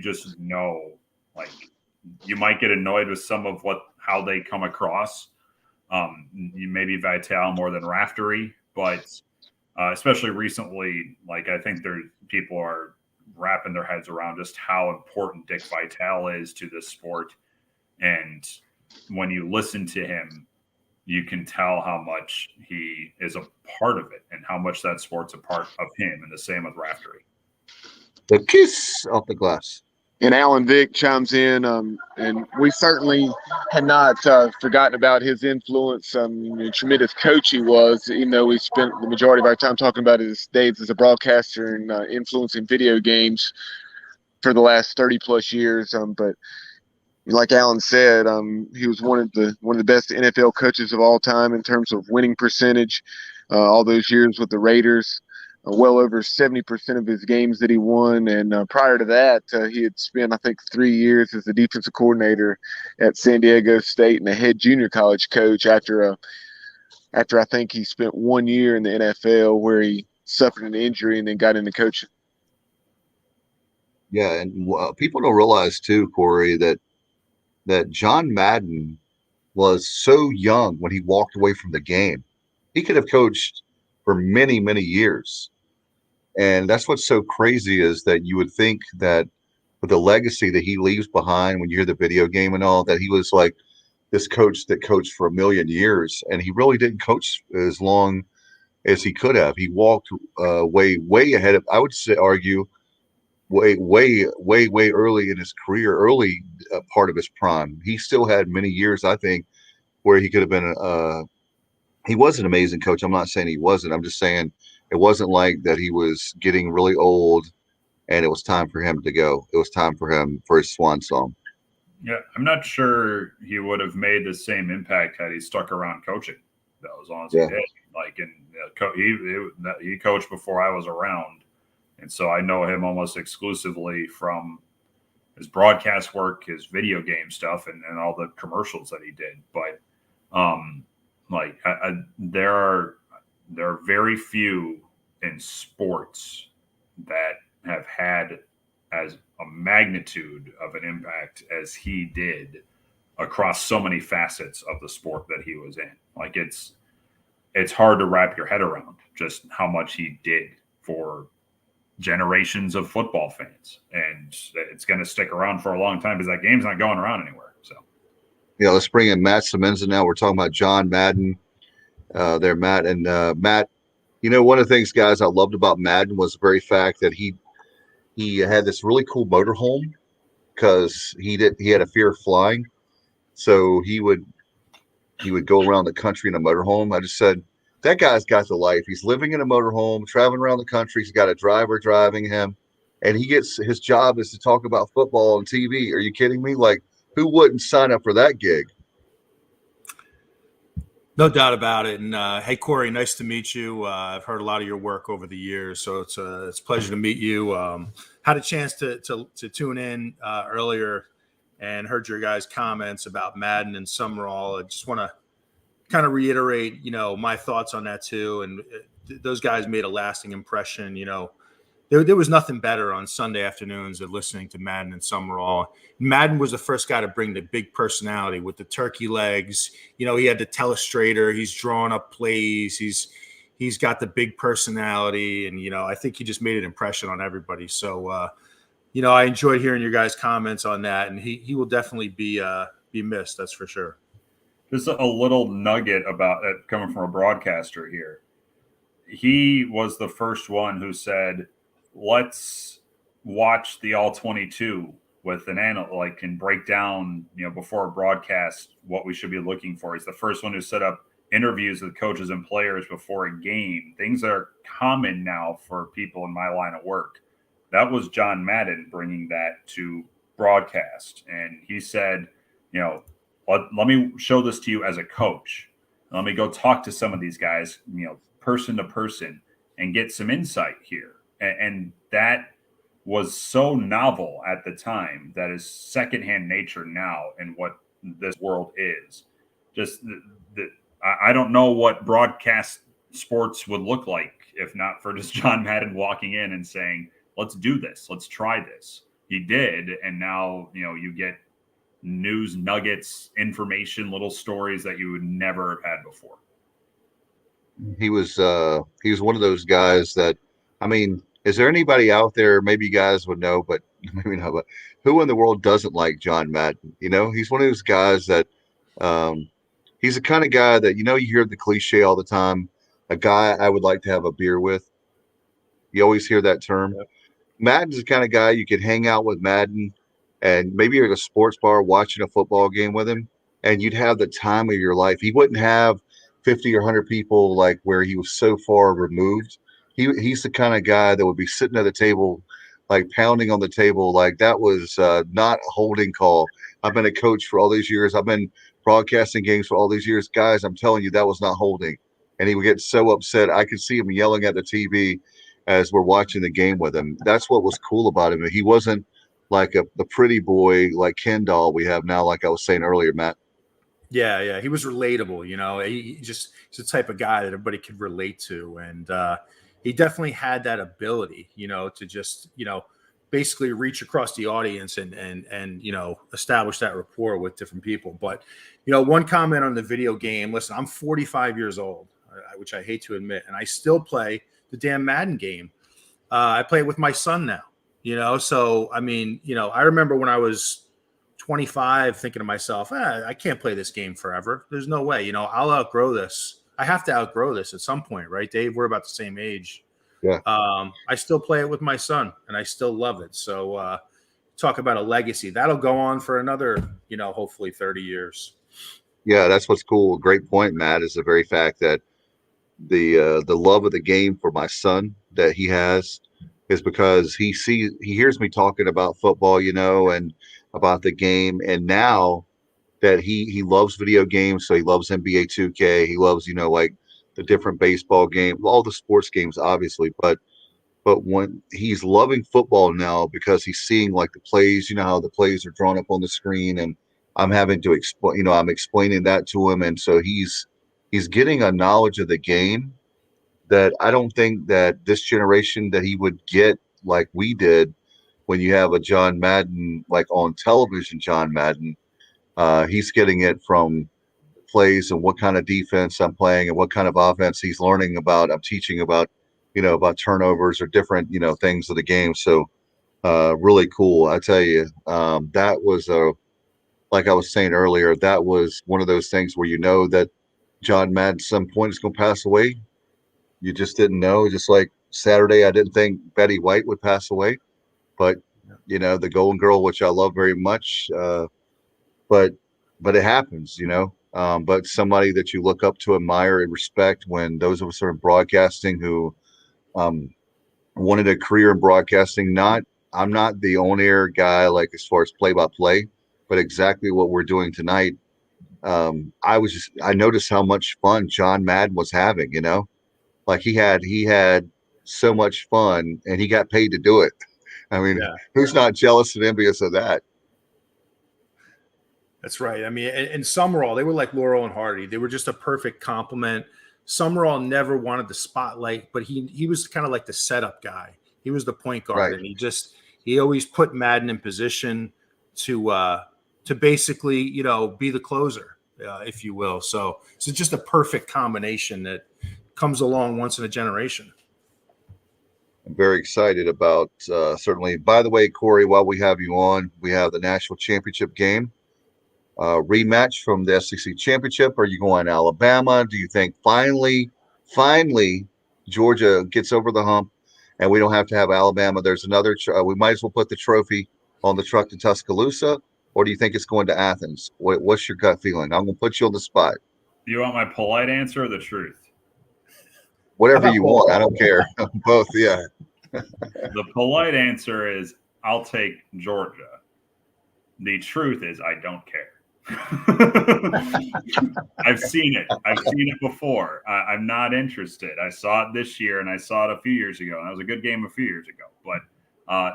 just know, you might get annoyed with some of how they come across. You maybe Vitale more than Raftery, but especially recently, I think people are wrapping their heads around just how important Dick Vitale is to this sport. And when you listen to him, you can tell how much he is a part of it and how much that sport's a part of him. And the same with Raftery. The kiss off the glass. And Alan Vick chimes in, and we certainly had not forgotten about his influence. Tremendous coach he was, even though we spent the majority of our time talking about his days as a broadcaster and influencing video games for the last 30-plus years. But like Alan said, he was one of the best NFL coaches of all time in terms of winning percentage. All those years with the Raiders, well over 70% of his games that he won. And prior to that, he had spent, I think, 3 years as the defensive coordinator at San Diego State and a head junior college coach after I think he spent 1 year in the NFL where he suffered an injury and then got into coaching. Yeah, and people don't realize too, Corey, that John Madden was so young when he walked away from the game. He could have coached for many, many years. And that's what's so crazy is that you would think that with the legacy that he leaves behind when you hear the video game and all, that he was like this coach that coached for a million years. And he really didn't coach as long as he could have. He walked way ahead of, I would say, argue, way early in his career, early part of his prime. He still had many years, I think, where he could have been he was an amazing coach. I'm not saying he wasn't. I'm just saying it wasn't like that he was getting really old and it was time for him to go. It was time for him for his swan song. Yeah, I'm not sure he would have made the same impact had he stuck around coaching, though, as long as he did. Like, he coached before I was around. And so I know him almost exclusively from his broadcast work, his video game stuff, and all the commercials that he did. But there are very few in sports that have had as a magnitude of an impact as he did across so many facets of the sport that he was in. Like, it's hard to wrap your head around just how much he did for generations of football fans, and it's going to stick around for a long time because that game's not going around anywhere. So, yeah, let's bring in Matt Semenza now. We're talking about John Madden. There, Matt, and Matt. You know, one of the things, guys, I loved about Madden was the very fact that he had this really cool motorhome because he had a fear of flying, so he would go around the country in a motorhome. I just said, that guy's got the life. He's living in a motorhome, traveling around the country. He's got a driver driving him, and his job is to talk about football on TV. Are you kidding me? Like, who wouldn't sign up for that gig? No doubt about it. And hey, Corey, nice to meet you. I've heard a lot of your work over the years, so it's a pleasure to meet you. Had a chance to tune in earlier and heard your guys' comments about Madden and Summerall. I just want to kind of reiterate, my thoughts on that too. And those guys made a lasting impression. There was nothing better on Sunday afternoons than listening to Madden and Summerall. Madden was the first guy to bring the big personality with the turkey legs. He had the telestrator. He's drawing up plays. He's got the big personality. And, I think he just made an impression on everybody. So, I enjoyed hearing your guys' comments on that. And he will definitely be missed. That's for sure. Just a little nugget about it coming from a broadcaster here. He was the first one who said, let's watch the all 22 with an analyst, and break down, before a broadcast, what we should be looking for. He's the first one who set up interviews with coaches and players before a game. Things that are common now for people in my line of work. That was John Madden bringing that to broadcast. And he said, let me show this to you as a coach. Let me go talk to some of these guys, person to person, and get some insight here. And that was so novel at the time that is secondhand nature now in what this world is. Just I don't know what broadcast sports would look like if not for just John Madden walking in and saying, let's do this. Let's try this. He did. And now, you get news nuggets, information, little stories that you would never have had before. He was one of those guys that, I mean, is there anybody out there, maybe you guys would know, but maybe not, but who in the world doesn't like John Madden? He's one of those guys that he's the kind of guy that, you hear the cliche all the time, a guy I would like to have a beer with. You always hear that term. Yep. Madden's the kind of guy you could hang out with Madden and maybe you're at a sports bar watching a football game with him, and you'd have the time of your life. He wouldn't have 50 or 100 people like where he was so far removed. He's the kind of guy that would be sitting at the table like pounding on the table. Like that was not a holding call. I've been a coach for all these years. I've been broadcasting games for all these years. Guys, I'm telling you, that was not holding. And he would get so upset. I could see him yelling at the TV as we're watching the game with him. That's what was cool about him. He wasn't like the pretty boy like Ken doll we have now, like I was saying earlier, Matt. Yeah. He was relatable, he's the type of guy that everybody could relate to. And he definitely had that ability, to just, basically reach across the audience and establish that rapport with different people. But, one comment on the video game, listen, I'm 45 years old, which I hate to admit, and I still play the damn Madden game. I play it with my son now, so, I mean, I remember when I was 25 thinking to myself, I can't play this game forever. There's no way, I'll outgrow this. I have to outgrow this at some point, right, Dave? We're about the same age. Yeah. I still play it with my son and I still love it. So talk about a legacy that'll go on for another, hopefully 30 years. Yeah, that's what's cool. Great point, Matt, is the very fact that the love of the game for my son that he has is because he hears me talking about football, and about the game. And now that he loves video games, so he loves NBA 2K, he loves, like the different baseball games, all the sports games, obviously, but when he's loving football now because he's seeing like the plays, how the plays are drawn up on the screen, and I'm having to explain, I'm explaining that to him. And so he's getting a knowledge of the game that I don't think that this generation that he would get like we did when you have a John Madden, like on television, John Madden. He's getting it from plays and what kind of defense I'm playing and what kind of offense he's learning about. I'm teaching about, about turnovers or different, things of the game. So really cool. I tell you, that was like I was saying earlier, that was one of those things where that John Madden at some point is going to pass away. You just didn't know. Just like Saturday, I didn't think Betty White would pass away, but the Golden Girl, which I love very much, but it happens, but somebody that you look up to, admire, and respect. When those of us who are in broadcasting who wanted a career in broadcasting, I'm not the on-air guy, like as far as play-by-play, but exactly what we're doing tonight. I noticed how much fun John Madden was having, like he had so much fun and he got paid to do it. I mean, who's not jealous and envious of that? That's right. I mean, and Summerall, they were like Laurel and Hardy. They were just a perfect complement. Summerall never wanted the spotlight, but he was kind of like the setup guy. He was the point guard, right. And he always put Madden in position to basically, be the closer, if you will. So it's just a perfect combination that comes along once in a generation. I'm very excited about certainly. By the way, Corey, while we have you on, we have the national championship game rematch from the SEC championship. Are you going to Alabama? Do you think finally Georgia gets over the hump and we don't have to have Alabama? There's another. We might as well put the trophy on the truck to Tuscaloosa, or do you think it's going to Athens? What's your gut feeling? I'm going to put you on the spot. Do you want my polite answer or the truth? Whatever you want. I don't care. Both, yeah. The polite answer is I'll take Georgia. The truth is I don't care. I've seen it. I've seen it before. I'm not interested. I saw it this year and I saw it a few years ago, and it was a good game a few years ago. But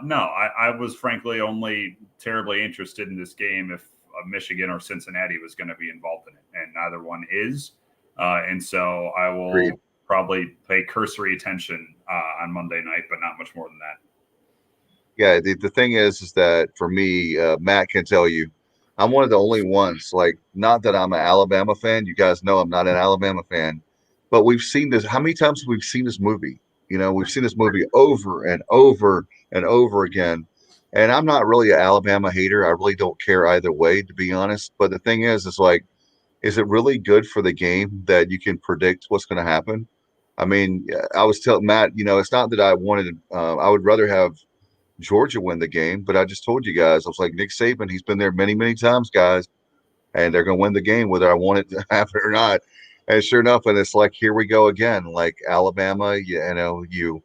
no, I was frankly only terribly interested in this game if Michigan or Cincinnati was going to be involved in it, and neither one is. And so I will Agreed. Probably pay cursory attention on Monday night, but not much more than that. Yeah, the thing is that for me, Matt can tell you, I'm one of the only ones, like, not that I'm an Alabama fan. You guys know I'm not an Alabama fan, but we've seen this. How many times have we seen this movie? We've seen this movie over and over and over again. And I'm not really an Alabama hater. I really don't care either way, to be honest. But the thing is like, is it really good for the game that you can predict what's going to happen? I mean, I was telling Matt, it's not that I wanted, I would rather have Georgia win the game, but I just told you guys, I was like, Nick Saban, he's been there many, many times, guys, and they're going to win the game whether I want it to happen or not. And sure enough, and it's like, here we go again, like Alabama, you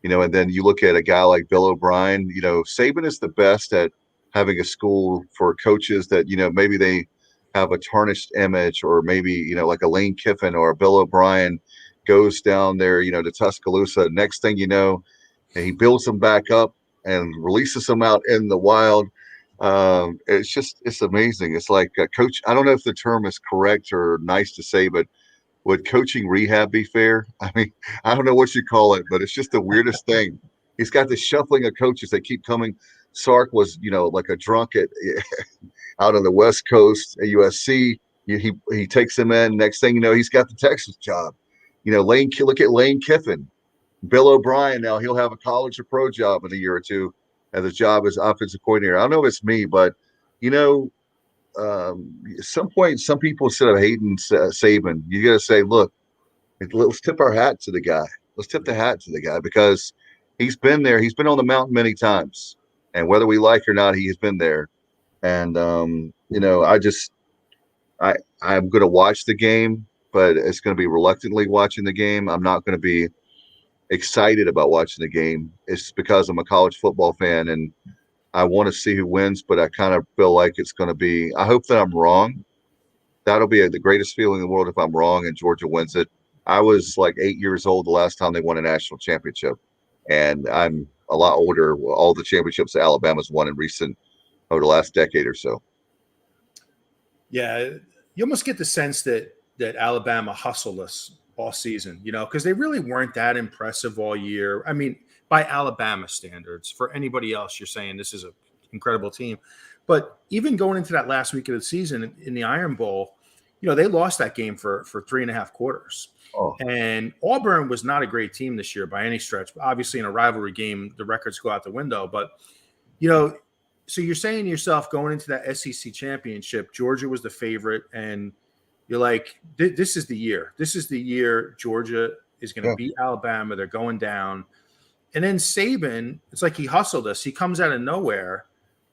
And then you look at a guy like Bill O'Brien. Saban is the best at having a school for coaches that, maybe they have a tarnished image, or maybe, like a Lane Kiffin or a Bill O'Brien goes down there, to Tuscaloosa. Next thing you know, and he builds them back up and releases them out in the wild. It's amazing. It's like coach. I don't know if the term is correct or nice to say, but would coaching rehab be fair? I mean, I don't know what you call it, but it's just the weirdest thing. He's got this shuffling of coaches that keep coming. Sark was, like a drunk out on the West Coast at USC. He takes him in. Next thing you know, he's got the Texas job. Look at Lane Kiffin. Bill O'Brien, now he'll have a college or pro job in a year or two as a job as offensive coordinator. I don't know if it's me, but, at some point, some people, instead of hating Saban, you got to say, look, let's tip our hat to the guy. Let's tip the hat to the guy, because he's been there. He's been on the mountain many times. And whether we like it or not, he has been there. And, I'm going to watch the game, but it's going to be reluctantly watching the game. I'm not going to be excited about watching the game. It's because I'm a college football fan and I want to see who wins, but I kind of feel like it's going to be, I hope that I'm wrong. That'll be the greatest feeling in the world if I'm wrong and Georgia wins it. I was like 8 years old the last time they won a national championship, and I'm a lot older. All the championships that Alabama's won in over the last decade or so. Yeah, you almost get the sense that Alabama hustled us all season, because they really weren't that impressive all year. I mean, by Alabama standards. For anybody else, you're saying this is an incredible team. But even going into that last week of the season in the Iron Bowl, they lost that game for 3.5 quarters. Oh. And Auburn was not a great team this year by any stretch. Obviously, in a rivalry game, the records go out the window. But, so you're saying to yourself, going into that SEC championship, Georgia was the favorite, and you're like, this is the year. This is the year Georgia is going to beat Alabama. They're going down. And then Saban, it's like he hustled us. He comes out of nowhere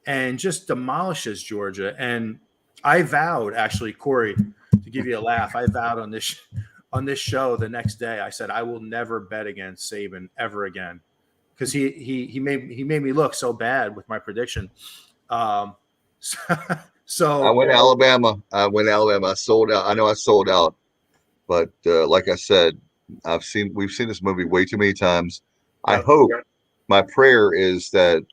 and just demolishes Georgia. And I vowed, actually, Corey, to give you a laugh, I vowed on this show the next day, I said, I will never bet against Saban ever again, because he made me look so bad with my prediction. So I went Alabama. I sold out. I know I sold out, but like I said, we've seen this movie way too many times. I hope, my prayer is that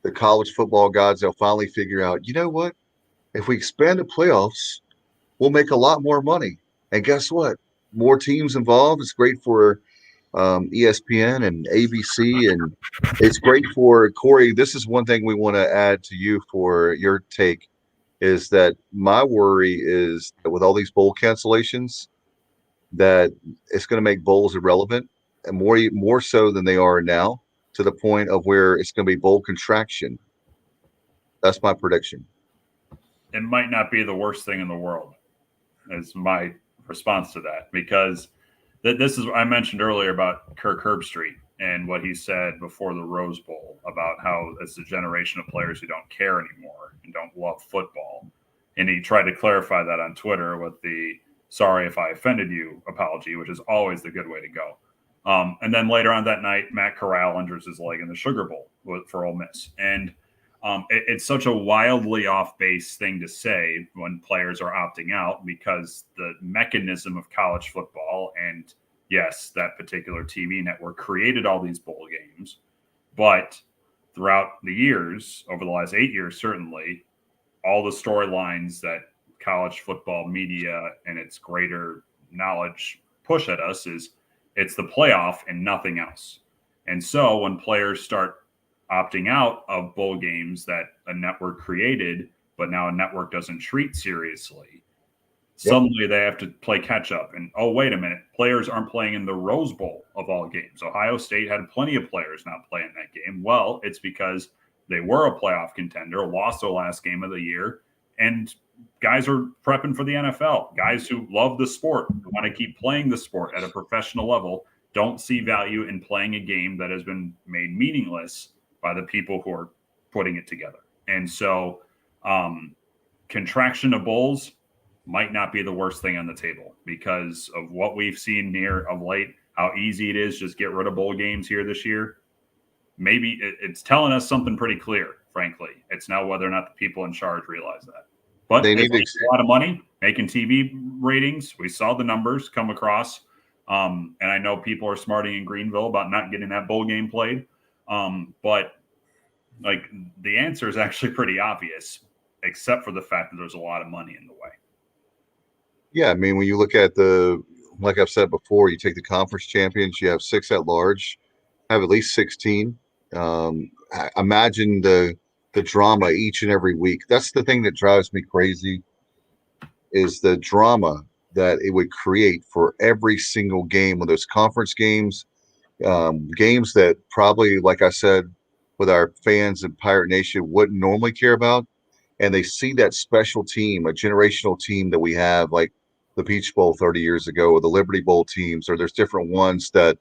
the college football gods, they'll finally figure out, you know what? If we expand the playoffs, we'll make a lot more money. And guess what? More teams involved. It's great for ESPN and ABC, and it's great for Corey. This is one thing we want to add to you for your take, is that my worry is that with all these bowl cancellations, that it's going to make bowls irrelevant, and more so than they are now, to the point of where it's going to be bowl contraction. That's my prediction. It might not be the worst thing in the world, is my response to that, because this is, I mentioned earlier about Kirk Herbstreit and what he said before the Rose Bowl about how it's a generation of players who don't care anymore and don't love football. And he tried to clarify that on Twitter with the "sorry if I offended you" apology, which is always the good way to go. And then later on that night, Matt Corral injures his leg in the Sugar Bowl for Ole Miss. And it's such a wildly off-base thing to say when players are opting out, because the mechanism of college football, and yes, that particular TV network created all these bowl games, but throughout the years, over the last 8 years, certainly, all the storylines that college football media and its greater knowledge push at us is it's the playoff and nothing else. And so when players start opting out of bowl games that a network created, but now a network doesn't treat seriously, suddenly they have to play catch up. And, oh, wait a minute, players aren't playing in the Rose Bowl of all games. Ohio State had plenty of players not playing that game. Well, it's because they were a playoff contender, lost their last game of the year, and guys are prepping for the NFL. Guys who love the sport, who want to keep playing the sport at a professional level, don't see value in playing a game that has been made meaningless by the people who are putting it together. And so contraction of bowls might not be the worst thing on the table because of what we've seen near of late, how easy it is just get rid of bowl games here this year, maybe it's telling us something pretty clear, frankly. It's now whether or not the people in charge realize that. But They they need to make a lot of money making TV ratings. We saw the numbers come across. And I know people are smarting in Greenville about not getting that bowl game played. But like the answer is actually pretty obvious, except for the fact that there's a lot of money in the way. Yeah, I mean, when you look at like I've said before, you take the conference champions, you have 6 at large, have at least 16. Imagine the drama each and every week. That's the thing that drives me crazy, is the drama that it would create for every single game of those conference games, games that probably, like I said, with our fans in Pirate Nation wouldn't normally care about. And they see that special team, a generational team that we have, like the Peach Bowl 30 years ago, or the Liberty Bowl teams, or there's different ones that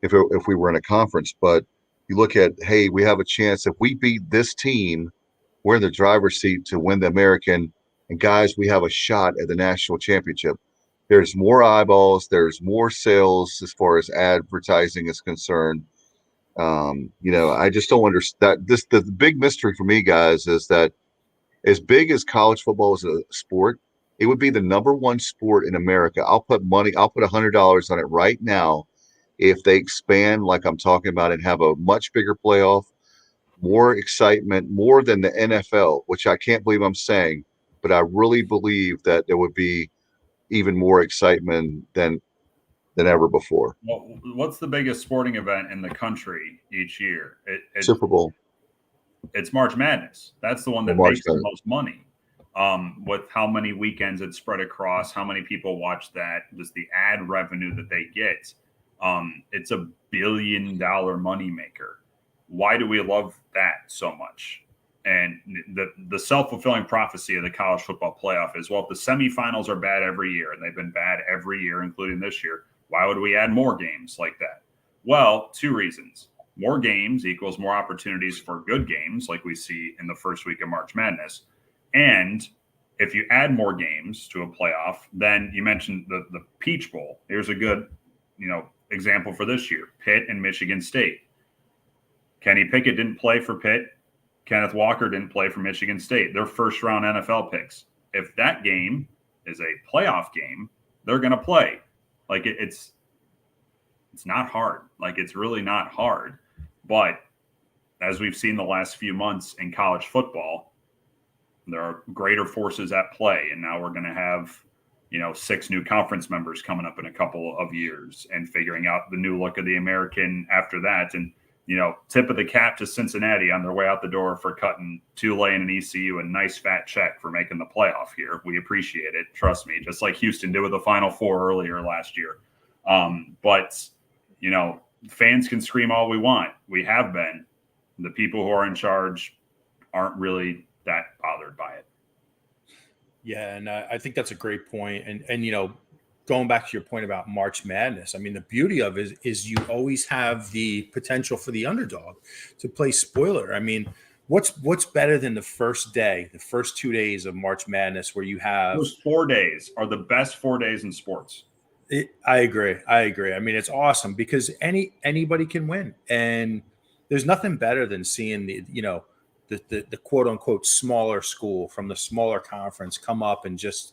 if we were in a conference. But you look at, hey, we have a chance. If we beat this team, we're in the driver's seat to win the American. And guys, we have a shot at the national championship. There's more eyeballs. There's more sales as far as advertising is concerned. I just don't understand. The big mystery for me, guys, is that as big as college football is a sport, it would be the number one sport in America. I'll put $100 on it right now if they expand like I'm talking about and have a much bigger playoff, more excitement, more than the NFL, which I can't believe I'm saying, but I really believe that there would be even more excitement than ever before. Well, what's the biggest sporting event in the country each year? Super Bowl. It's March Madness. That's the one that makes the most money. With how many weekends it's spread across, how many people watch that, just the ad revenue that they get. It's $1 billion moneymaker. Why do we love that so much? And the self-fulfilling prophecy of the college football playoff is, well, if the semifinals are bad every year, and they've been bad every year, including this year, why would we add more games like that? Well, 2 reasons. More games equals more opportunities for good games, like we see in the first week of March Madness. And if you add more games to a playoff, then you mentioned the Peach Bowl. Here's a good, example for this year: Pitt and Michigan State. Kenny Pickett didn't play for Pitt. Kenneth Walker didn't play for Michigan State. They're first-round NFL picks. If that game is a playoff game, they're going to play. Like it's not hard. Like it's really not hard. But as we've seen the last few months in college football, there are greater forces at play. And now we're going to have, 6 new conference members coming up in a couple of years and figuring out the new look of the American after that. And, tip of the cap to Cincinnati on their way out the door for cutting Tulane and ECU a nice fat check for making the playoff here. We appreciate it. Trust me, just like Houston did with the Final Four earlier last year. But fans can scream all we want. We have been. The people who are in charge aren't really that bothered by it. Yeah, and I think that's a great point. And going back to your point about March Madness, I mean, the beauty of it is you always have the potential for the underdog to play spoiler. I mean, what's better than the first 2 days of March Madness where you have those 4 days are the best 4 days in sports. I agree. I mean, it's awesome because anybody can win, and there's nothing better than seeing the quote unquote smaller school from the smaller conference come up and just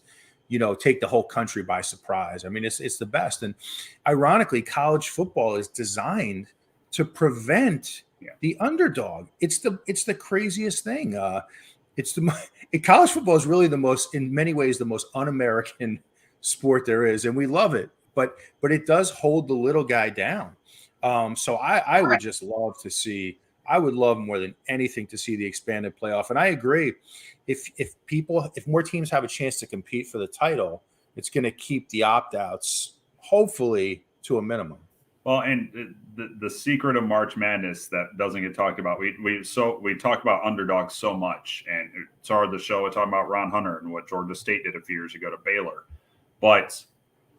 take the whole country by surprise. I mean, it's the best. And ironically, college football is designed to prevent the underdog. It's the craziest thing. College football is really in many ways, the most un-American sport there is, and we love it. But it does hold the little guy down. So I would just love to see. I would love more than anything to see the expanded playoff. And I agree. If more teams have a chance to compete for the title, it's going to keep the opt-outs hopefully to a minimum. Well, and the secret of March Madness that doesn't get talked about, we talk about underdogs so much, and it started the show with talking about Ron Hunter and what Georgia State did a few years ago to Baylor. But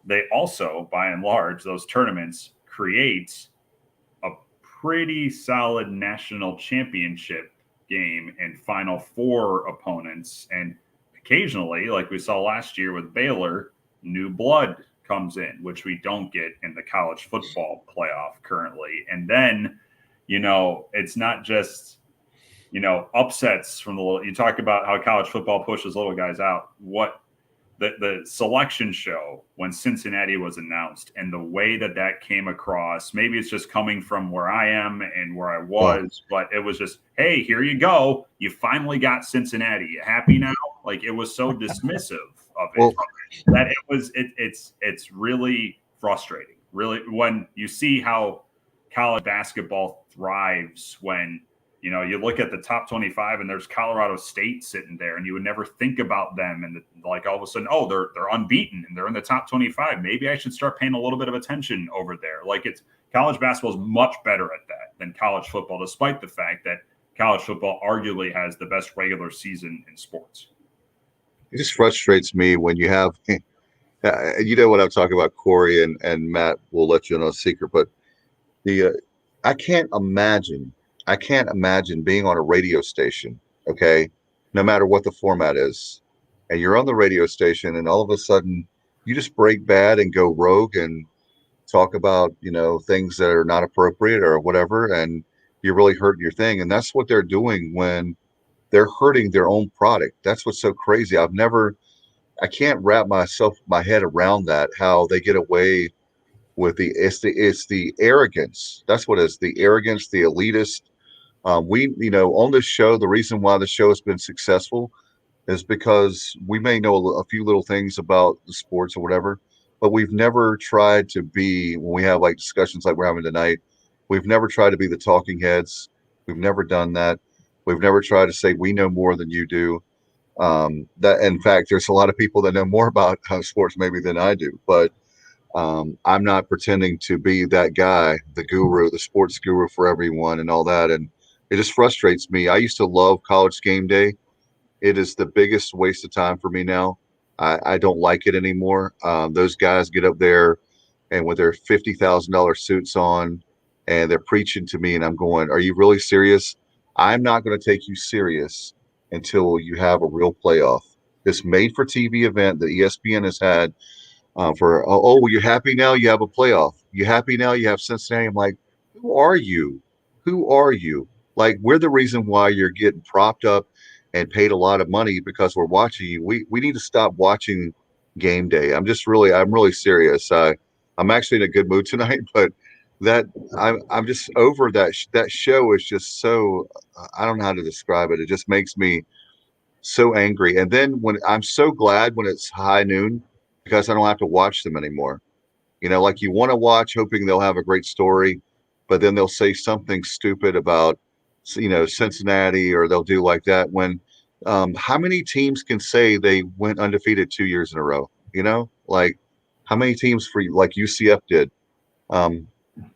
they also, by and large, those tournaments create a pretty solid national championship game and Final Four opponents. And occasionally, like we saw last year with Baylor, new blood comes in, which we don't get in the college football playoff currently. And then, it's not just, upsets from you talk about how college football pushes little guys out. What the selection show when Cincinnati was announced and the way that came across, maybe it's just coming from where I am and where I was, but it was just, hey, here you go. You finally got Cincinnati. You happy now? Like, it was so dismissive of it that it's really frustrating. Really, when you see how college basketball thrives when you look at the top 25 and there's Colorado State sitting there and you would never think about them. And like all of a sudden, they're unbeaten and they're in the top 25. Maybe I should start paying a little bit of attention over there. Like, college basketball is much better at that than college football, despite the fact that college football arguably has the best regular season in sports. It just frustrates me when you have, what I'm talking about, Corey, and Matt will let you know a secret, but I can't imagine being on a radio station, okay, no matter what the format is, and you're on the radio station and all of a sudden you just break bad and go rogue and talk about, things that are not appropriate or whatever, and you're really hurting your thing. And that's what they're doing when they're hurting their own product. That's what's so crazy. I can't wrap my head around that, how they get away with it's the arrogance. That's what it is, the arrogance, the elitist. On this show, the reason why the show has been successful is because we may know a few little things about the sports or whatever, but we've never tried to be, when we have like discussions like we're having tonight, we've never tried to be the talking heads. We've never done that. We've never tried to say we know more than you do. That, in fact, there's a lot of people that know more about sports maybe than I do, but I'm not pretending to be that guy, the guru, the sports guru for everyone and all that. And it just frustrates me. I used to love College Game Day. It is the biggest waste of time for me now. I don't like it anymore. Those guys get up there and with their $50,000 suits on and they're preaching to me and I'm going, are you really serious? I'm not going to take you serious until you have a real playoff. This made for TV event that ESPN has had well, you're happy now you have a playoff. You happy now you have Cincinnati. I'm like, who are you? Who are you? Like, we're the reason why you're getting propped up and paid a lot of money because we're watching you. We need to stop watching Game Day. I'm really serious. I'm actually in a good mood tonight, but I'm just over that. That show is just so, I don't know how to describe it. It just makes me so angry. And then when I'm so glad when it's high noon because I don't have to watch them anymore. Like you want to watch hoping they'll have a great story, but then they'll say something stupid about, Cincinnati, or they'll do like that when how many teams can say they went undefeated 2 years in a row? Like how many teams like UCF did?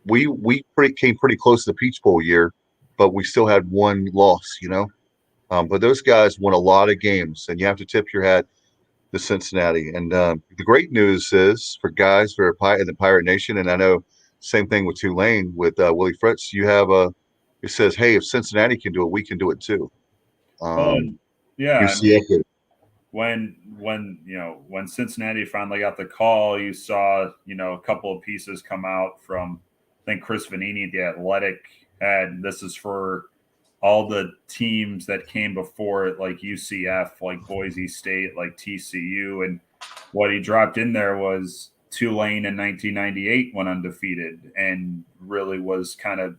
We came pretty close to the Peach Bowl year, but we still had one loss, but those guys won a lot of games and you have to tip your hat to Cincinnati. And the great news is for guys who are in the Pirate Nation, and I know same thing with Tulane with Willie Fritz, you have it says, hey, if Cincinnati can do it, we can do it too. Yeah. UCF when Cincinnati finally got the call, you saw, a couple of pieces come out from, I think Chris Vanini at The Athletic had, this is for all the teams that came before it, like UCF, like Boise State, like TCU. And what he dropped in there was Tulane in 1998 went undefeated and really was kind of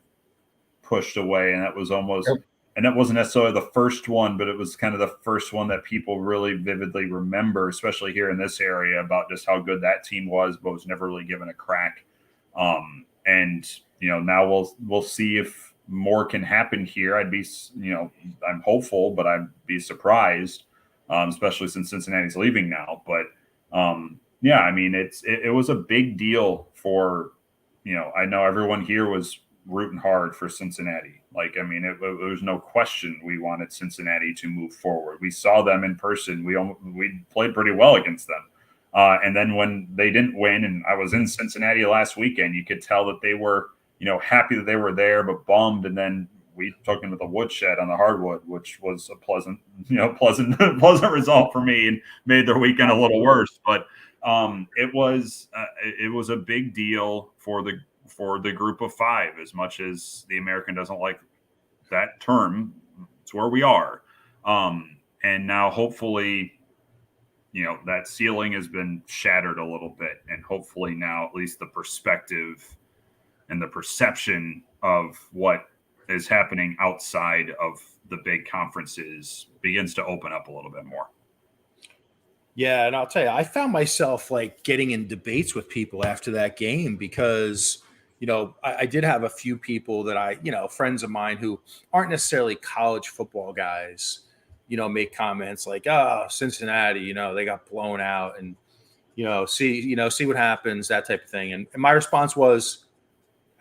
pushed away. And that was almost, and it wasn't necessarily the first one, but it was kind of the first one that people really vividly remember, especially here in this area, about just how good that team was, but was never really given a crack. Now we'll see if more can happen here. I'd be, I'm hopeful, but I'd be surprised, especially since Cincinnati's leaving now. But it was a big deal for, I know everyone here was rooting hard for Cincinnati. It was no question we wanted Cincinnati to move forward. We saw them in person. We played pretty well against them. And then when they didn't win, and I was in Cincinnati last weekend, you could tell that they were, happy that they were there, but bummed. And then we took them to the woodshed on the hardwood, which was a pleasant result for me and made their weekend a little worse. But It was a big deal for the group of five. As much as the American doesn't like that term, it's where we are. And now hopefully, that ceiling has been shattered a little bit, and hopefully now at least the perspective and the perception of what is happening outside of the big conferences begins to open up a little bit more. Yeah, and I'll tell you, I found myself like getting in debates with people after that game because, I did have a few people that friends of mine who aren't necessarily college football guys, make comments like, "Oh, Cincinnati, they got blown out, and see what happens," that type of thing. And my response was,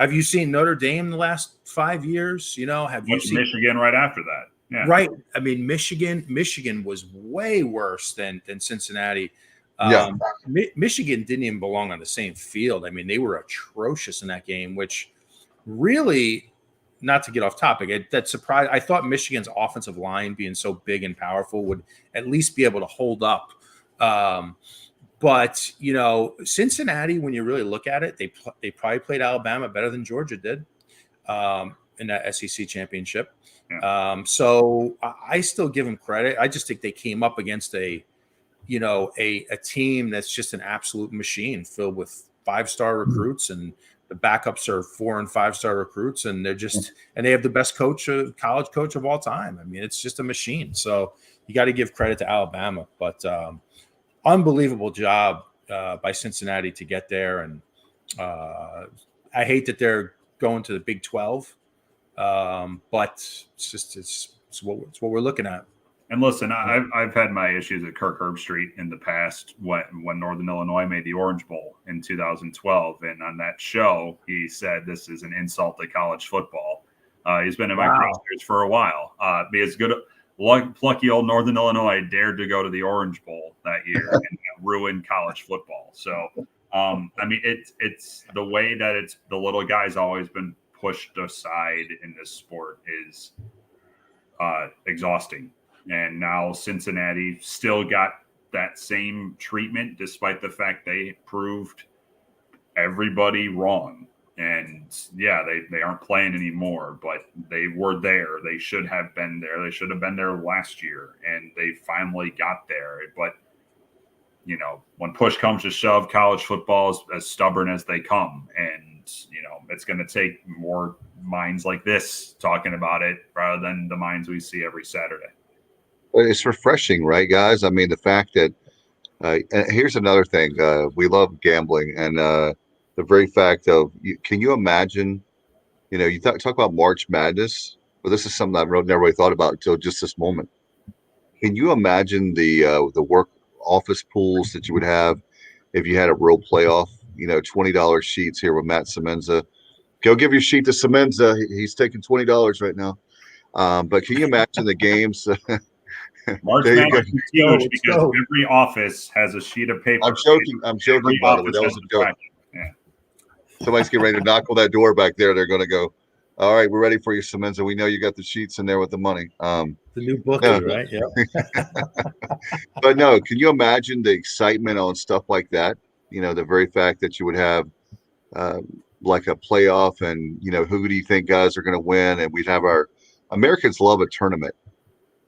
"Have you seen Notre Dame in the last 5 years? Have you seen Michigan right after that?" Yeah. Right. I mean, Michigan was way worse than Cincinnati. Michigan didn't even belong on the same field. I mean, they were atrocious in that game, which really, not to get off topic, that surprised. I thought Michigan's offensive line, being so big and powerful, would at least be able to hold up. But Cincinnati, when you really look at it, they probably played Alabama better than Georgia did in that SEC championship. Yeah. So I still give them credit. I just think they came up against a team that's just an absolute machine filled with 5-star recruits, and the backups are 4- and 5-star recruits, and they have the best college coach of all time. I mean, it's just a machine. So you got to give credit to Alabama, but unbelievable job by Cincinnati to get there. And I hate that they're going to the Big 12. But it's what we're looking at. And listen, I've had my issues at Kirk Herbstreit in the past when Northern Illinois made the Orange Bowl in 2012, and on that show he said this is an insult to college football. He's been in my crosshairs for a while. Because plucky old Northern Illinois dared to go to the Orange Bowl that year and ruin college football. So I mean, it's the way that the little guy's always been pushed aside in this sport is exhausting. And now Cincinnati still got that same treatment, despite the fact they proved everybody wrong. And yeah, they aren't playing anymore, but they were there. They should have been there. They should have been there last year, and they finally got there. But when push comes to shove, college football is as stubborn as they come, and it's going to take more minds like this talking about it rather than the minds we see every Saturday. It's refreshing, right, guys? I mean, the fact that here's another thing. We love gambling, and the very fact of can you imagine, you talk about March Madness, but this is something I've never really thought about until just this moment. Can you imagine the work office pools that you would have if you had a real playoff? $20 sheets here with Matt Semenza. Go give your sheet to Semenza. He's taking $20 right now. But can you imagine the games? March Madness is huge because every office has a sheet of paper. I'm joking, by the way. That was a joke. Yeah. Somebody's getting ready to knock on that door back there. They're going to go, all right, we're ready for you, Semenza. We know you got the sheets in there with the money. The new book, right? Yeah. But no, can you imagine the excitement on stuff like that? The very fact that you would have like a playoff, and who do you think guys are going to win? And we'd have Americans love a tournament.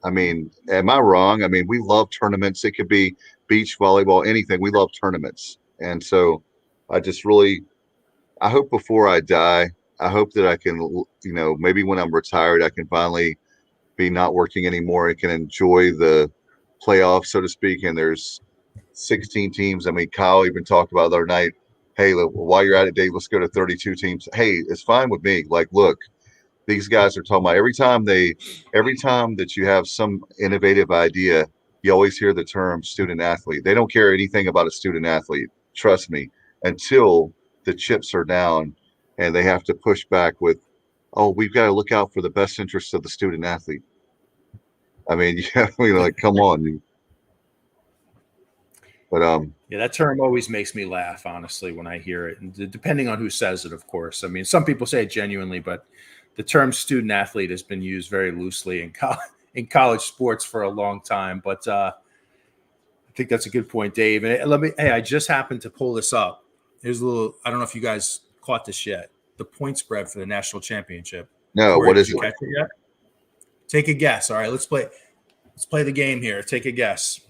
I mean, am I wrong? I mean, we love tournaments. It could be beach volleyball, anything. We love tournaments. And so I hope before I die, I hope that I can, maybe when I'm retired, I can finally be not working anymore and can enjoy the playoffs, so to speak. And there's 16 teams. I mean, Kyle even talked about the other night, hey, while you're at it, Dave, let's go to 32 teams. Hey, it's fine with me. Like, look, these guys are talking about every time that you have some innovative idea, you always hear the term student athlete. They don't care anything about a student athlete, trust me, until the chips are down and they have to push back with, oh, we've got to look out for the best interests of the student athlete. I mean, like, come on. But yeah, that term always makes me laugh, honestly, when I hear it. And depending on who says it, of course. I mean, some people say it genuinely, but the term student athlete has been used very loosely in college sports for a long time. But think that's a good point, Dave. And I just happened to pull this up. Here's a little, I don't know if you guys caught this yet. The point spread for the national championship. No, Corey, what is did you it? catch it yet? Take a guess. All right, let's play the game here. Take a guess.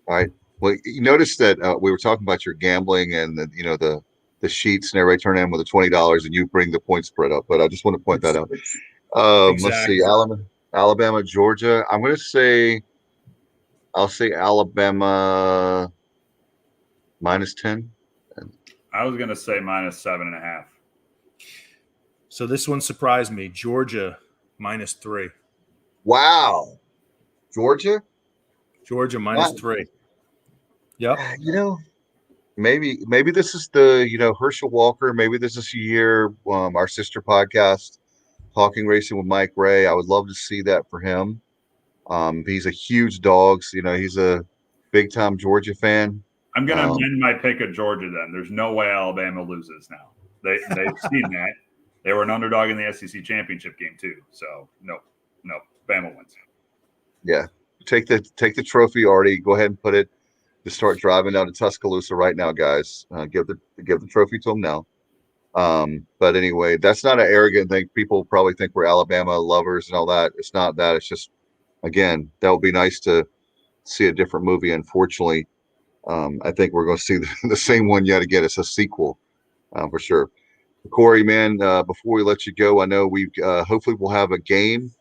All right. Well, you noticed that we were talking about your gambling and the sheets and everybody turn in with the $20 and you bring the point spread up. But I just want to point that out. Let's see, Alabama, Georgia. I'll say Alabama -10. I was gonna say -7.5. So this one surprised me. Georgia -3. Wow, Georgia -3. Yep. Maybe this is the Herschel Walker. Maybe this is a year. Our sister podcast, Talking Racing with Mike Ray. I would love to see that for him. He's a huge dogs. He's a big time Georgia fan. I'm gonna amend my pick of Georgia. Then there's no way Alabama loses now. They've seen that. They were an underdog in the SEC championship game too. So no, Bama wins. Yeah, take the trophy already. Go ahead and put it. To start driving down to Tuscaloosa right now, guys. Give the trophy to them now. But anyway, that's not an arrogant thing. People probably think we're Alabama lovers and all that. It's not that. It's just, again, that would be nice to see a different movie. Unfortunately, I think we're going to see the same one yet again. It's a sequel for sure. Corey, man, before we let you go, I know hopefully we'll have a game.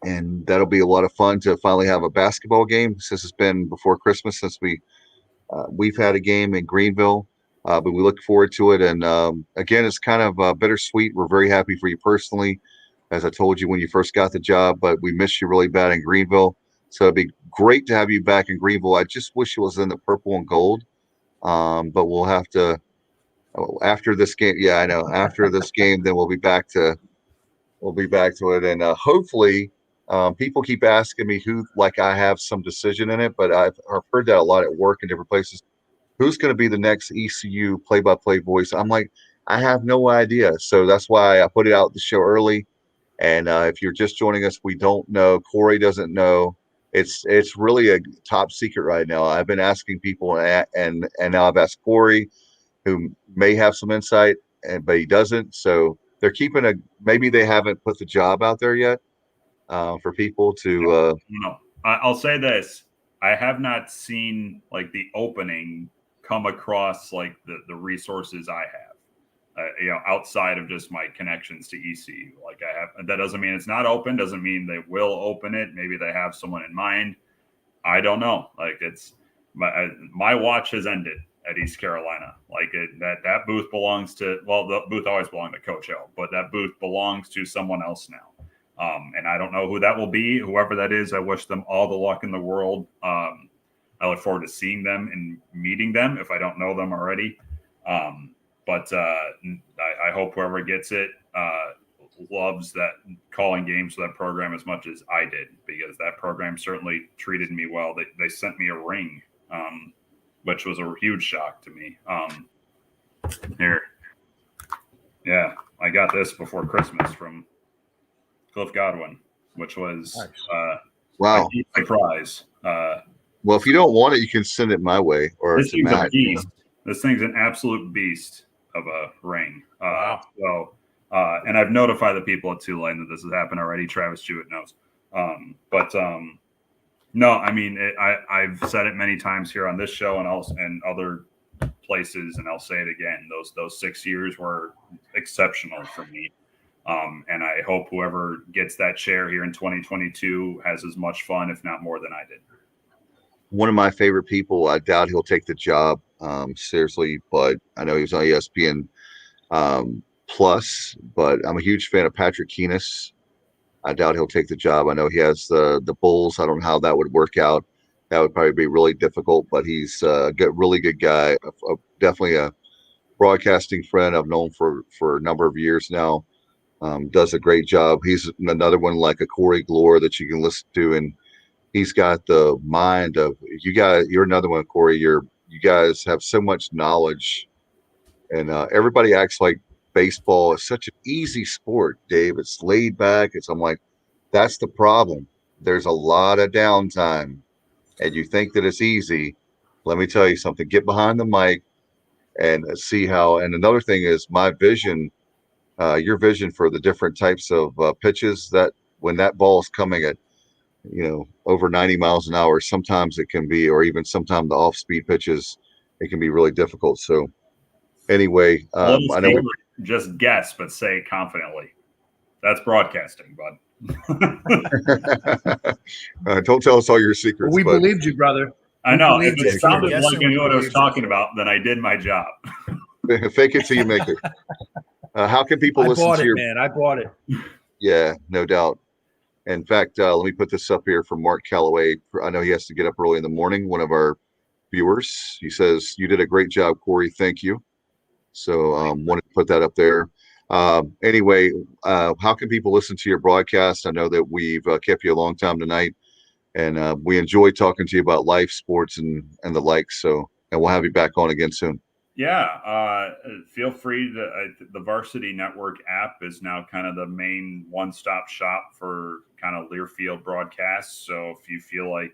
And that'll be a lot of fun to finally have a basketball game since it's been before Christmas since we've had a game in Greenville, but we look forward to it. And again, it's kind of bittersweet. We're very happy for you personally, as I told you when you first got the job, but we miss you really bad in Greenville. So it'd be great to have you back in Greenville. I just wish it was in the purple and gold, but we'll have to after this game. Yeah, I know. After this game, then we'll be back to it, and hopefully. People keep asking me I have some decision in it, but I've heard that a lot at work in different places. Who's going to be the next ECU play-by-play voice? I'm like, I have no idea. So that's why I put it out the show early. And if you're just joining us, we don't know. Corey doesn't know. It's really a top secret right now. I've been asking people, and now I've asked Corey, who may have some insight, but he doesn't. So they're keeping maybe they haven't put the job out there yet. For people to no. I'll say this. I have not seen the opening come across the resources I have, outside of just my connections to ECU. I have, that doesn't mean it's not open. Doesn't mean they will open it. Maybe they have someone in mind. I don't know. It's my watch has ended at East Carolina. That booth belongs to, the booth always belonged to Coach L, but that booth belongs to someone else now. And I don't know who that will be. Whoever that is, I wish them all the luck in the world. I look forward to seeing them and meeting them if I don't know them already. But I hope whoever gets it loves that calling games for that program as much as I did, because that program certainly treated me well. They sent me a ring, which was a huge shock to me. Here. Yeah, I got this before Christmas from Cliff Godwin, which was wow, a surprise. Well, if you don't want it, you can send it my way. Or this thing's Matt, a beast. This thing's an absolute beast of a ring. Wow. So, and I've notified the people at Tulane that this has happened already. Travis Jewett knows. No, I mean, I've said it many times here on this show and other places, and I'll say it again. Those 6 years were exceptional for me. And I hope whoever gets that chair here in 2022 has as much fun, if not more, than I did. One of my favorite people. I doubt he'll take the job seriously, but I know he was on ESPN Plus. But I'm a huge fan of Patrick Keenis. I doubt he'll take the job. I know he has the Bulls. I don't know how that would work out. That would probably be really difficult. But he's a really good guy. Definitely a broadcasting friend I've known for a number of years now. Does a great job. He's another one like a Corey Gloor that you can listen to, and he's got the mind of you guys. You're another one, Corey. You guys have so much knowledge, and everybody acts like baseball is such an easy sport, Dave. It's laid back. I'm like, that's the problem. There's a lot of downtime and you think that it's easy, let me tell you something. Get behind the mic and see how. And another thing is my vision, your vision for the different types of pitches, that when that ball is coming at, over 90 miles an hour, sometimes it can be, or even sometimes the off-speed pitches, it can be really difficult. So anyway, I know just guess, but say it confidently. That's broadcasting, bud. Don't tell us all your secrets. We believed you, brother. I know. If believed it you. sounded Yes, like I and we knew what I was believed you. talking about, then I did my job. Fake it till you make it. How can people listen to your? Man, I bought it. Yeah, no doubt. In fact, let me put this up here from Mark Calloway. I know he has to get up early in the morning. One of our viewers. He says, "You did a great job, Corey. Thank you." So wanted to put that up there. Anyway, how can people listen to your broadcast? I know that we've kept you a long time tonight, and we enjoy talking to you about life, sports, and the like. So, and we'll have you back on again soon. Yeah, feel free to. The Varsity Network app is now kind of the main one-stop shop for kind of Learfield broadcasts. So if you feel like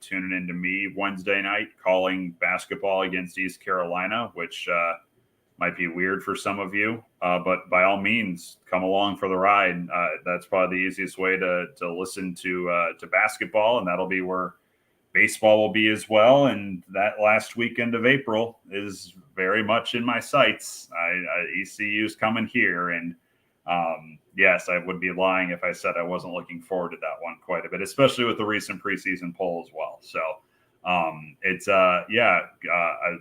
tuning into me Wednesday night calling basketball against East Carolina, which might be weird for some of you, but by all means, come along for the ride. That's probably the easiest way to listen to basketball, and that'll be where baseball will be as well. And that last weekend of April is very much in my sights. ECU's coming here. And yes, I would be lying if I said I wasn't looking forward to that one quite a bit, especially with the recent preseason poll as well. So I'd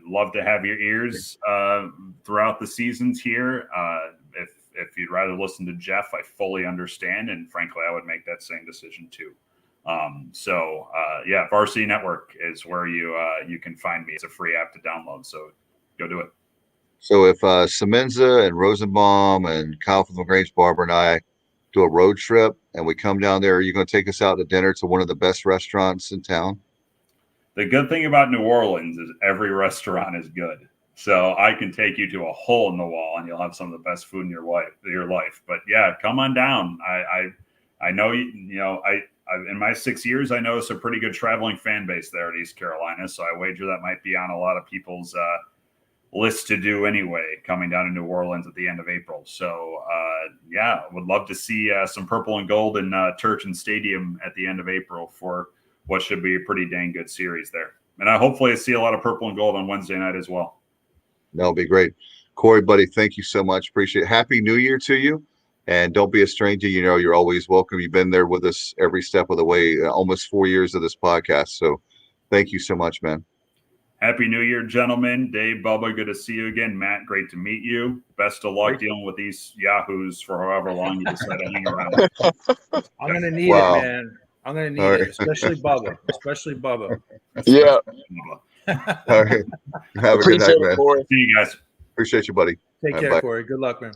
love to have your ears throughout the seasons here. If you'd rather listen to Jeff, I fully understand. And frankly, I would make that same decision too. Varsity Network is where you can find me. It's a free app to download, so go do it. So if Semenza and Rosenbaum and Kyle from LaGrange Barber and I do a road trip and we come down there, are you going to take us out to dinner to one of the best restaurants in town? The good thing about New Orleans is every restaurant is good. So I can take you to a hole in the wall and you'll have some of the best food in your life. But yeah, come on down. I know in my 6 years, I noticed a pretty good traveling fan base there at East Carolina. So I wager that might be on a lot of people's list to do anyway, coming down to New Orleans at the end of April. So would love to see some purple and gold in Turchin Stadium at the end of April for what should be a pretty dang good series there. And I hopefully see a lot of purple and gold on Wednesday night as well. That'll be great. Corey, buddy, thank you so much. Appreciate it. Happy New Year to you. And don't be a stranger. You're always welcome. You've been there with us every step of the way, almost 4 years of this podcast. So thank you so much, man. Happy New Year, gentlemen. Dave, Bubba, good to see you again. Matt, great to meet you. Best of luck dealing with these yahoos for however long you decide to hang around. I'm going to need it, man. I'm going to need it, especially Bubba. Yeah. All right. Have a good night, man. Corey. See you guys. Appreciate you, buddy. Take care, bye. Corey. Good luck, man.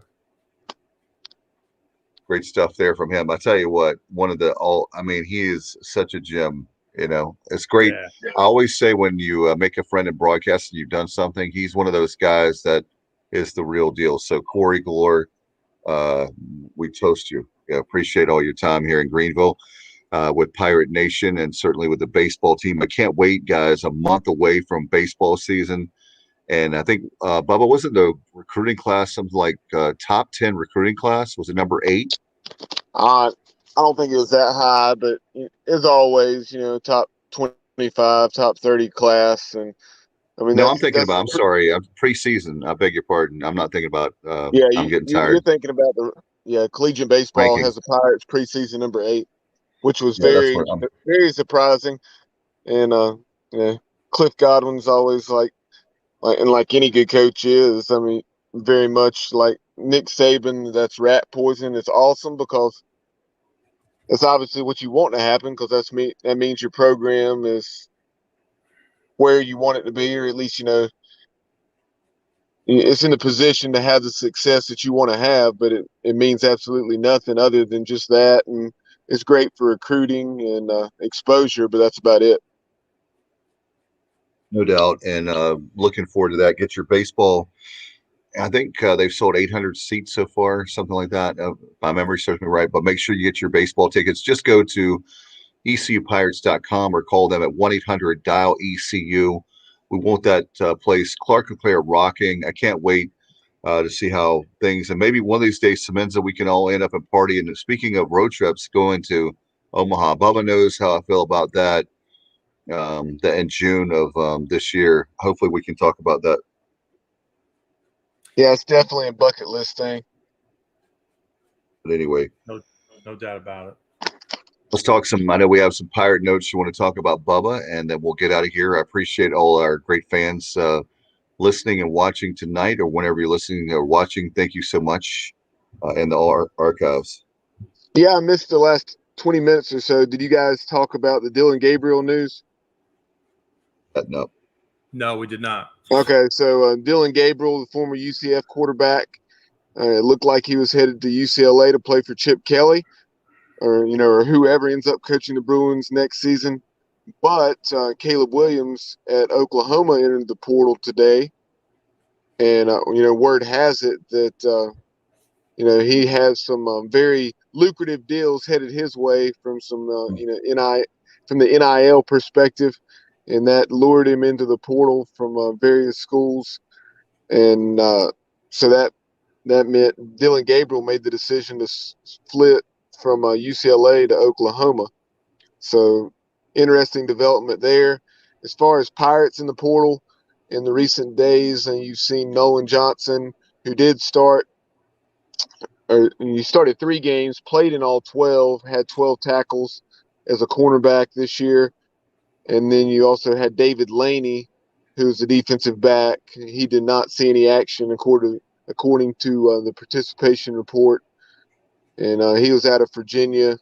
Great stuff there from him. I tell you what, he is such a gem. It's great. Yeah. I always say when you make a friend in broadcast and you've done something, he's one of those guys that is the real deal. So Corey Gloor, we toast you. Appreciate all your time here in Greenville with Pirate Nation and certainly with the baseball team. I can't wait, guys. A month away from baseball season. And I think, Bubba, wasn't the recruiting class something like top 10 recruiting class? Was it number 8? I don't think it was that high, but as always, top 25, top 30 class. And I mean, I'm sorry, preseason. I beg your pardon. I'm not thinking about, I'm getting tired. You're thinking about collegiate baseball rankings. Has the Pirates preseason number 8, which was very surprising. And, Cliff Godwin's always like any good coach is, I mean, very much like Nick Saban, that's rat poison. It's awesome because it's obviously what you want to happen because that means your program is where you want it to be, or at least, it's in a position to have the success that you want to have, but it means absolutely nothing other than just that. And it's great for recruiting and exposure, but that's about it. No doubt. And looking forward to that. Get your baseball. I think they've sold 800 seats so far, something like that. My memory serves me right. But make sure you get your baseball tickets. Just go to ECUPirates.com or call them at 1-800-DIAL-ECU. We want that place, Clark and Claire, rocking. I can't wait to see how things, and maybe one of these days, Semenza, we can all end up and party. And speaking of road trips, going to Omaha, Bubba knows how I feel about that. That in June of this year. Hopefully, we can talk about that. Yeah, it's definitely a bucket list thing. But anyway, no doubt about it. Let's talk some. I know we have some Pirate notes you want to talk about, Bubba, and then we'll get out of here. I appreciate all our great fans listening and watching tonight, or whenever you're listening or watching. Thank you so much in the archives. Yeah, I missed the last 20 minutes or so. Did you guys talk about the Dylan Gabriel news? No, we did not. Okay, so Dylan Gabriel, the former UCF quarterback, it looked like he was headed to UCLA to play for Chip Kelly, or whoever ends up coaching the Bruins next season. But Caleb Williams at Oklahoma entered the portal today, and word has it that he has some very lucrative deals headed his way from some from the NIL perspective, and that lured him into the portal from various schools, and so that meant Dylan Gabriel made the decision to split from UCLA to Oklahoma. So interesting development there. As far as Pirates in the portal in the recent days, and you've seen Nolan Johnson, who did start, or you started 3 games, played in all 12, had 12 tackles as a cornerback this year. And then you also had David Laney, who's a defensive back. He did not see any action according to the participation report. And he was out of Virginia,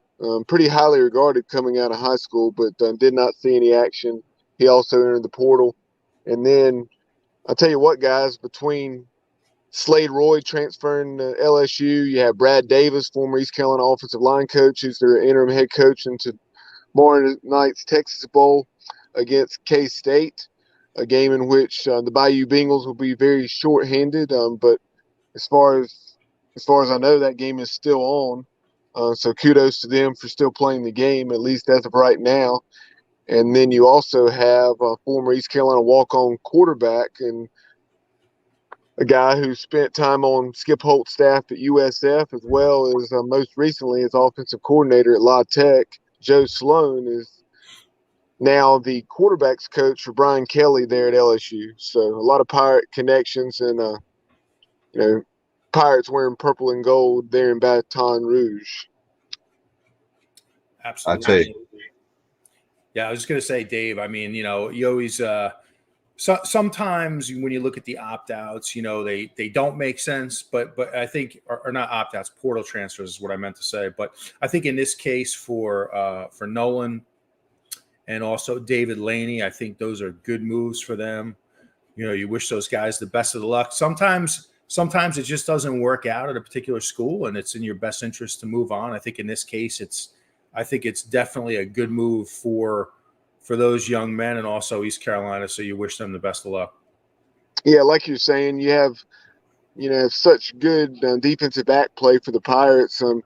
pretty highly regarded coming out of high school, but did not see any action. He also entered the portal. And then I'll tell you what, guys, between Slade Roy transferring to LSU, you have Brad Davis, former East Carolina offensive line coach, who's their interim head coach, into tomorrow night's Texas Bowl against K-State, a game in which the Bayou Bengals will be very short-handed. But as far as I know, that game is still on. So kudos to them for still playing the game, at least as of right now. And then you also have a former East Carolina walk-on quarterback and a guy who spent time on Skip Holt's staff at USF, as well as most recently as offensive coordinator at La Tech. Joe Sloan is now the quarterback's coach for Brian Kelly there at LSU. So a lot of Pirate connections, and Pirates wearing purple and gold there in Baton Rouge. Absolutely. I'd say. Yeah, I was just going to say, Dave, I mean, you always sometimes when you look at the opt-outs, they don't make sense, but I think, or not opt-outs, portal transfers is what I meant to say. But I think in this case for Nolan and also David Laney, I think those are good moves for them. You wish those guys the best of the luck. Sometimes it just doesn't work out at a particular school, and it's in your best interest to move on. I think in this case, it's definitely a good move for those young men, and also East Carolina. So you wish them the best of luck. Yeah, like you're saying, you have such good defensive back play for the Pirates. And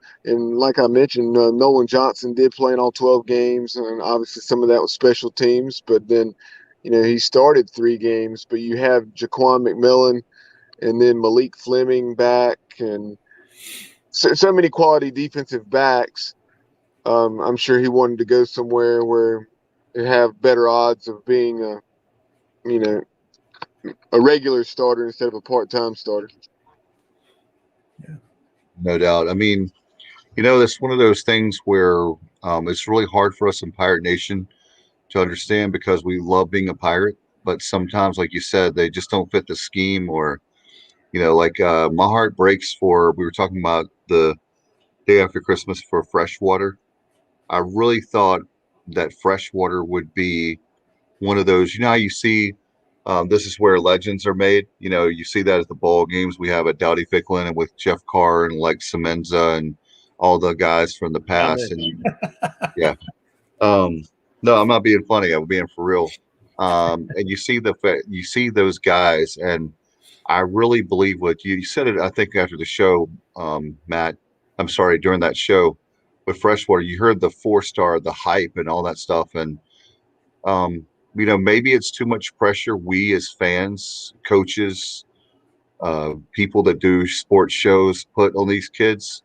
like I mentioned, Nolan Johnson did play in all 12 games, and obviously some of that was special teams. But then, he started 3 games. But you have Jaquan McMillan, and then Malik Fleming back, and so many quality defensive backs. I'm sure he wanted to go somewhere where it have better odds of being a regular starter instead of a part-time starter. Yeah, no doubt. I mean, it's one of those things where it's really hard for us in Pirate Nation to understand, because we love being a Pirate, but sometimes, like you said, they just don't fit the scheme, or my heart breaks we were talking about the day after Christmas for Freshwater. I really thought that Freshwater would be one of those, how you see, this is where legends are made. You see that at the ball games. We have a Dowdy Ficklin and with Jeff Carr and like Semenza and all the guys from the past. And yeah. No, I'm not being funny. I'm being for real. And you see those guys, and I really believe what you said it, I think after the show, Matt, I'm sorry, during that show, with freshwater, you heard the 4-star, the hype and all that stuff. And, maybe it's too much pressure. We as fans, coaches, people that do sports shows put on these kids.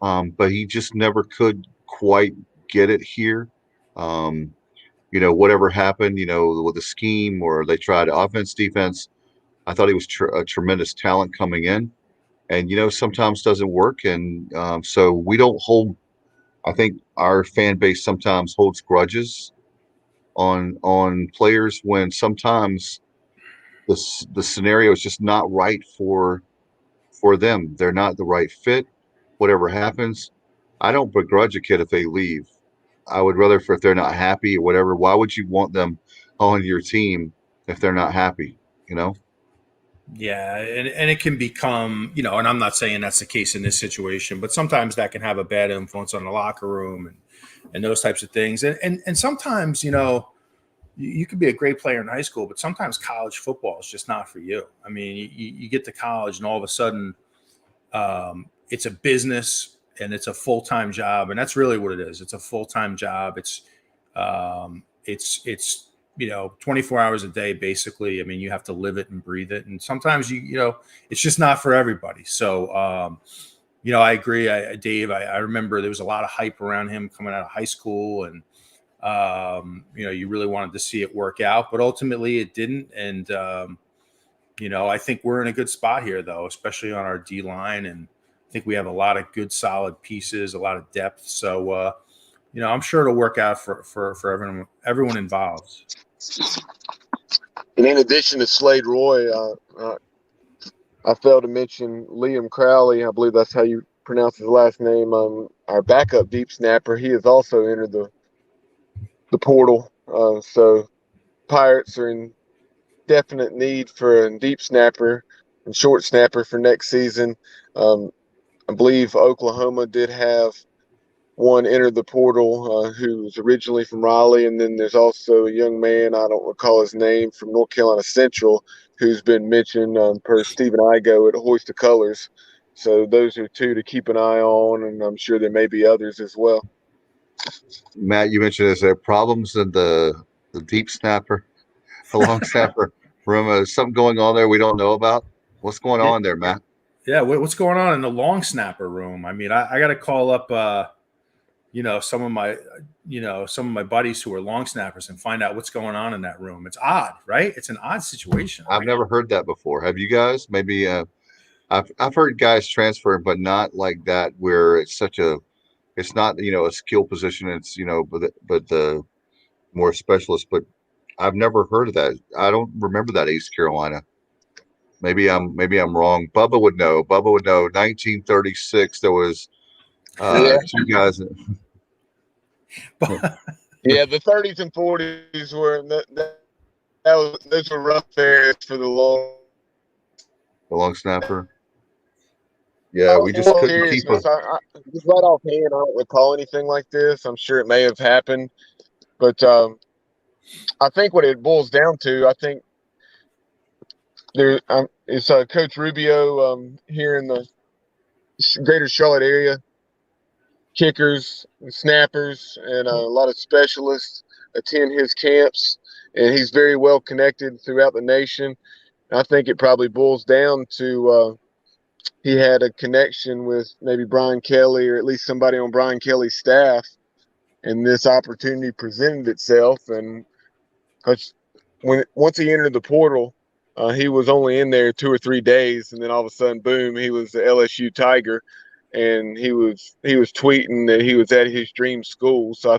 But he just never could quite get it here. Whatever happened, with the scheme or they tried offense, defense, I thought he was a tremendous talent coming in, and sometimes doesn't work, and so we don't hold. I think our fan base sometimes holds grudges on players when sometimes the scenario is just not right for them. They're not the right fit. Whatever happens, I don't begrudge a kid if they leave. I would rather if they're not happy or whatever. Why would you want them on your team if they're not happy? Yeah, and it can become, and I'm not saying that's the case in this situation, but sometimes that can have a bad influence on the locker room and those types of things. And sometimes, you could be a great player in high school, but sometimes college football is just not for you. I mean, you get to college and all of a sudden it's a business and it's a full-time job. And that's really what it is. It's a full-time job. It's 24 hours a day, basically. I mean, you have to live it and breathe it. And sometimes it's just not for everybody. So, I agree. Dave, I remember there was a lot of hype around him coming out of high school and, you really wanted to see it work out, but ultimately it didn't. And, I think we're in a good spot here though, especially on our D line. And I think we have a lot of good, solid pieces, a lot of depth. So, I'm sure it'll work out for everyone involved. And in addition to Slade Roy, I failed to mention Liam Crowley. I believe that's how you pronounce his last name. Our backup deep snapper. He has also entered the portal. So Pirates are in definite need for a deep snapper and short snapper for next season. I believe Oklahoma did have one entered the portal who was originally from Raleigh, and then there's also a young man, I don't recall his name, from North Carolina Central who's been mentioned per Stephen Igo at Hoist the Colors. So those are two to keep an eye on, and I'm sure there may be others as well. Matt, you mentioned is there problems in the deep snapper, the long snapper room? Is something going on there we don't know about? What's going on there, Matt? Yeah, what's going on in the long snapper room? I mean, I got to call up some of my buddies who are long snappers and find out what's going on in that room. It's odd, right? It's an odd situation. I've never heard that before. Have you guys? Maybe I've heard guys transfer, but not like that where it's not a skill position. It's but the more specialist. But I've never heard of that. I don't remember that East Carolina. Maybe I'm wrong. Bubba would know. 1936. There was two guys. Yeah, the 30s and 40s were those were rough areas for the long snapper. Yeah, we just couldn't keep just right offhand, I don't recall anything like this. I'm sure it may have happened, but I think what it boils down to, I think it's Coach Rubio here in the greater Charlotte area. Kickers, snappers, and a lot of specialists attend his camps, and he's very well connected throughout the nation. I think it probably boils down to he had a connection with maybe Brian Kelly or at least somebody on Brian Kelly's staff, and this opportunity presented itself. And once he entered the portal, he was only in there 2 or 3 days, and then all of a sudden, boom, he was the LSU Tiger. And he was tweeting that he was at his dream school. So I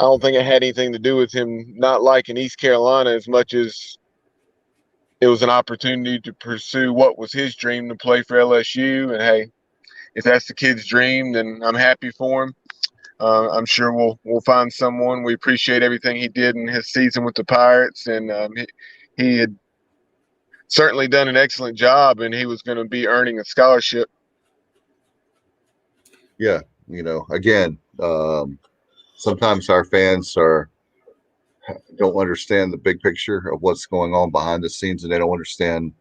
don't think it had anything to do with him not liking East Carolina as much as it was an opportunity to pursue what was his dream, to play for LSU. And hey, if that's the kid's dream, then I'm happy for him. I'm sure we'll find someone. We appreciate everything he did in his season with the Pirates, and he had certainly done an excellent job, and he was going to be earning a scholarship. Yeah, again, sometimes our fans don't understand the big picture of what's going on behind the scenes, and they don't understand,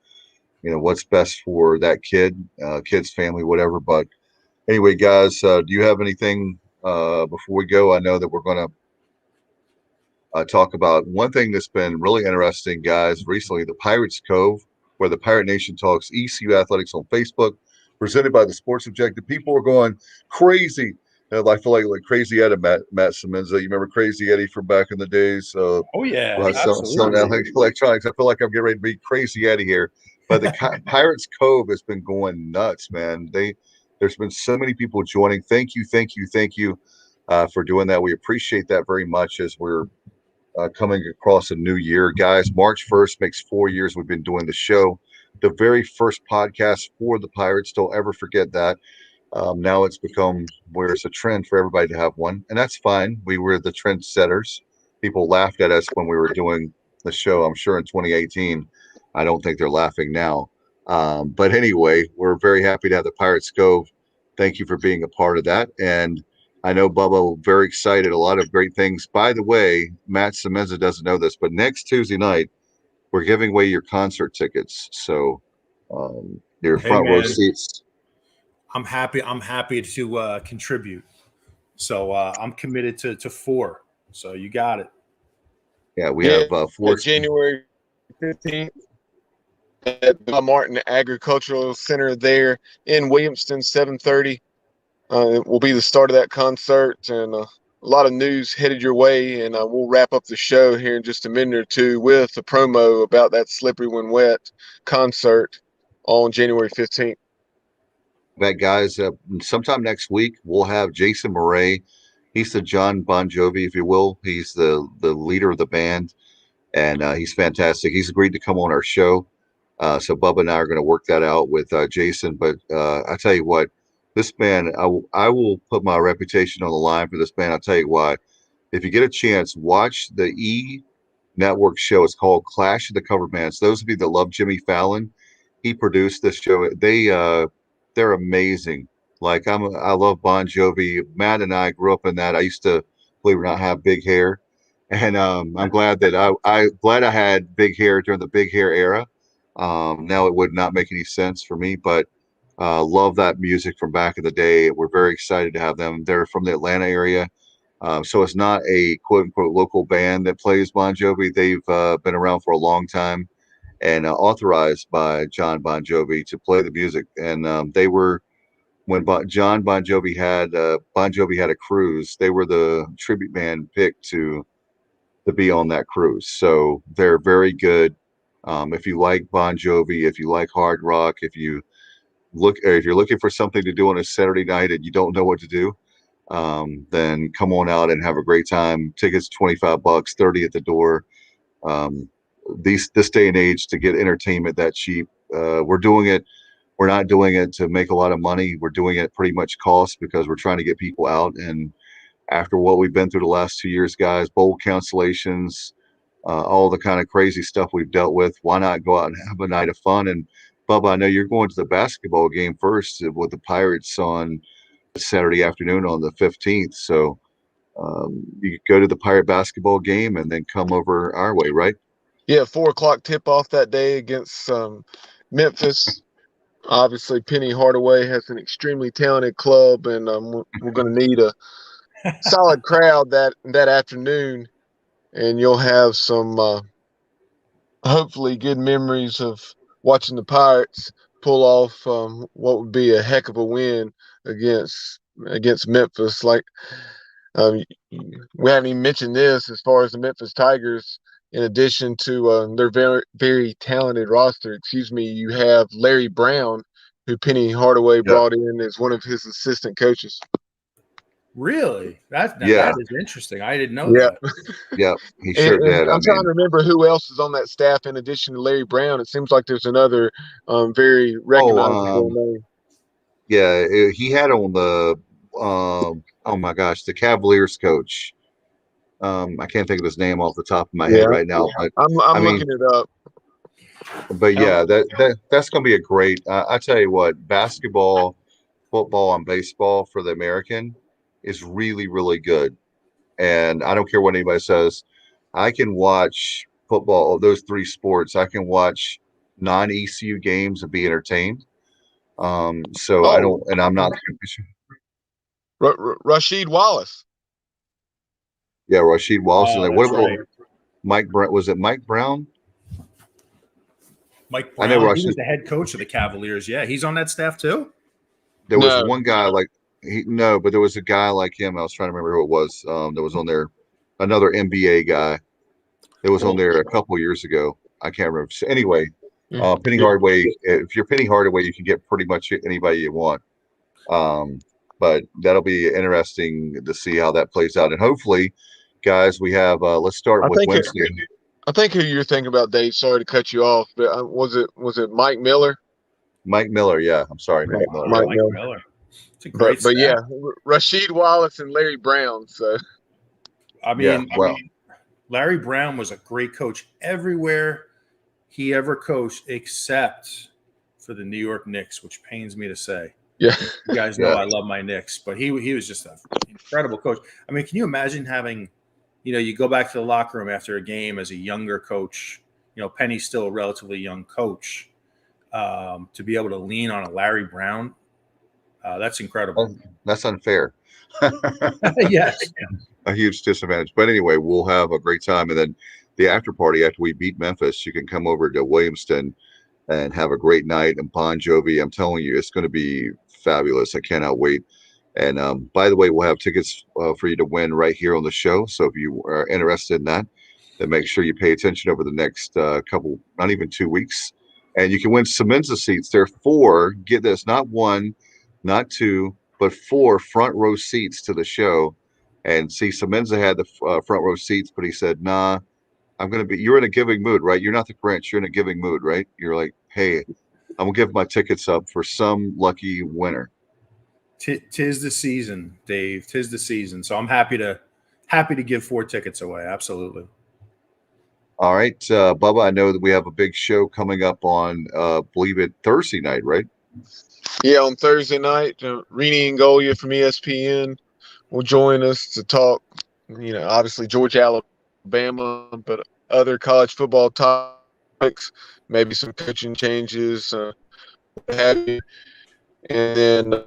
what's best for that kid's family, whatever. But Anyway, guys, do you have anything before we go? I know that we're going to talk about one thing that's been really interesting, guys, recently, the Pirates Cove, where the Pirate Nation talks ECU athletics on Facebook, presented by the Sports Objective. People are going crazy. I feel like Crazy Eddie, Matt Semenza. You remember Crazy Eddie from back in the days? Oh yeah, selling electronics. I feel like I'm getting ready to be Crazy Eddie here. But the Pirates Cove has been going nuts, man. There's been so many people joining. Thank you for doing that. We appreciate that very much as we're coming across a new year, guys. March 1st makes 4 years we've been doing the show. The very first podcast for the Pirates. Don't ever forget that. Now it's become where it's a trend for everybody to have one, and that's fine. We were the trendsetters. People laughed at us when we were doing the show. I'm sure in 2018. I don't think they're laughing now. But anyway, we're very happy to have the Pirates Cove. Thank you for being a part of that. And I know Bubba, very excited. A lot of great things. By the way, Matt Semenza doesn't know this, but next Tuesday night, we're giving away your concert tickets. So your front row seats. I'm happy to contribute. So I'm committed to 4. So you got it. Yeah, we have 4 January 15th at the Martin Agricultural Center there in Williamston, 7:30. It will be the start of that concert, and a lot of news headed your way. And we'll wrap up the show here in just a minute or two with a promo about that Slippery When Wet concert on January 15th. That guys, sometime next week we'll have Jason Murray. He's the John Bon Jovi, if you will. He's the leader of the band, and he's fantastic. He's agreed to come on our show. So Bubba and I are going to work that out with Jason. But I tell you what, this band, I will put my reputation on the line for this band. I'll tell you why. If you get a chance, watch the E Network show. It's called Clash of the Cover Bands. Those of you that love Jimmy Fallon, he produced this show. They're amazing. Like I love Bon Jovi. Matt and I grew up in that. I used to, believe it or not, have big hair, and I'm glad that I had big hair during the big hair era. Now it would not make any sense for me, but love that music from back in the day. We're very excited to have them. They're from the Atlanta area, so it's not a quote unquote local band that plays Bon Jovi. They've been around for a long time and authorized by John Bon Jovi to play the music. And they were, when John Bon Jovi had a cruise, they were the tribute band picked to be on that cruise. So they're very good. If you like Bon Jovi, if you like hard rock, if you're looking for something to do on a Saturday night and you don't know what to do, then come on out and have a great time. Tickets $25, $30 at the door. This day and age, to get entertainment that cheap, we're doing it. We're not doing it to make a lot of money. We're doing it pretty much cost because we're trying to get people out. And after what we've been through the last 2 years, guys, bowl cancellations, all the kind of crazy stuff we've dealt with, why not go out and have a night of fun? And Bubba, I know you're going to the basketball game first with the Pirates on Saturday afternoon on the 15th. So you could go to the Pirate basketball game and then come over our way, right? Yeah, 4:00 tip-off that day against Memphis. Obviously, Penny Hardaway has an extremely talented club, and we're going to need a solid crowd that afternoon, and you'll have some hopefully good memories of watching the Pirates pull off what would be a heck of a win against Memphis. Like we haven't even mentioned this as far as the Memphis Tigers. In addition to their very, very talented roster, you have Larry Brown, who Penny Hardaway brought in as one of his assistant coaches. Really? That is interesting. I didn't know that. Yeah, he sure did. I'm trying to remember who else is on that staff in addition to Larry Brown. It seems like there's another very recognizable name. Yeah, he had on the oh my gosh, the Cavaliers coach. I can't think of his name off the top of my head right now, but I'm looking it up. But yeah, that's going to be a great. I tell you what, basketball, football, and baseball for the American is really, really good. And I don't care what anybody says. I can watch football, those three sports. I can watch non-ECU games and be entertained. So I don't, and I'm not. Rasheed Wallace. Yeah, Rasheed Wallace. Oh, What that's about right. Mike Brown? Was it Mike Brown? Mike I know Brown, he Rasheed. was the head coach of the Cavaliers. Yeah, he's on that staff too. There was No. one guy like but there was a guy like him. I was trying to remember who it was. That was on there. Another NBA guy. It was on there a couple years ago. I can't remember. So anyway, Penny Hardaway. If you're Penny Hardaway, you can get pretty much anybody you want. But that'll be interesting to see how that plays out. And hopefully, guys, we have. Let's start with Wednesday. I think who you're thinking about, Dave. Sorry to cut you off, but was it Mike Miller? Mike Miller. Yeah, I'm sorry, Mike Miller. Mike Mike Miller. Miller. It's a great But yeah, staff. Rasheed Wallace and Larry Brown. So I mean, well, Larry Brown was a great coach everywhere he ever coached, except for the New York Knicks, which pains me to say. yeah, You guys know I love my Knicks, but he was just an incredible coach. I mean, can you imagine having, you go back to the locker room after a game as a younger coach, Penny's still a relatively young coach, to be able to lean on a Larry Brown, that's incredible. that's unfair. Yes. A huge disadvantage. But anyway, we'll have a great time. And then the after party after we beat Memphis, you can come over to Williamston and have a great night. And Bon Jovi, I'm telling you, it's going to be fabulous. I cannot wait. And by the way, we'll have tickets for you to win right here on the show. So if you are interested in that, then make sure you pay attention over the next couple, not even 2 weeks. And you can win Semenza seats. There are 4, get this, not 1, not 2, but 4 front row seats to the show. And see, Semenza had the front row seats, but he said, nah, you're in a giving mood, right? You're not the Grinch. You're in a giving mood, right? You're like, hey, I'm going to give my tickets up for some lucky winner. Tis the season, Dave. Tis the season. So I'm happy to give 4 tickets away. Absolutely. All right, Bubba, I know that we have a big show coming up on, believe it, Thursday night, right? Yeah, on Thursday night, Rini Ngolia from ESPN will join us to talk, obviously Georgia, Alabama, but other college football topics, maybe some coaching changes, what have you. And then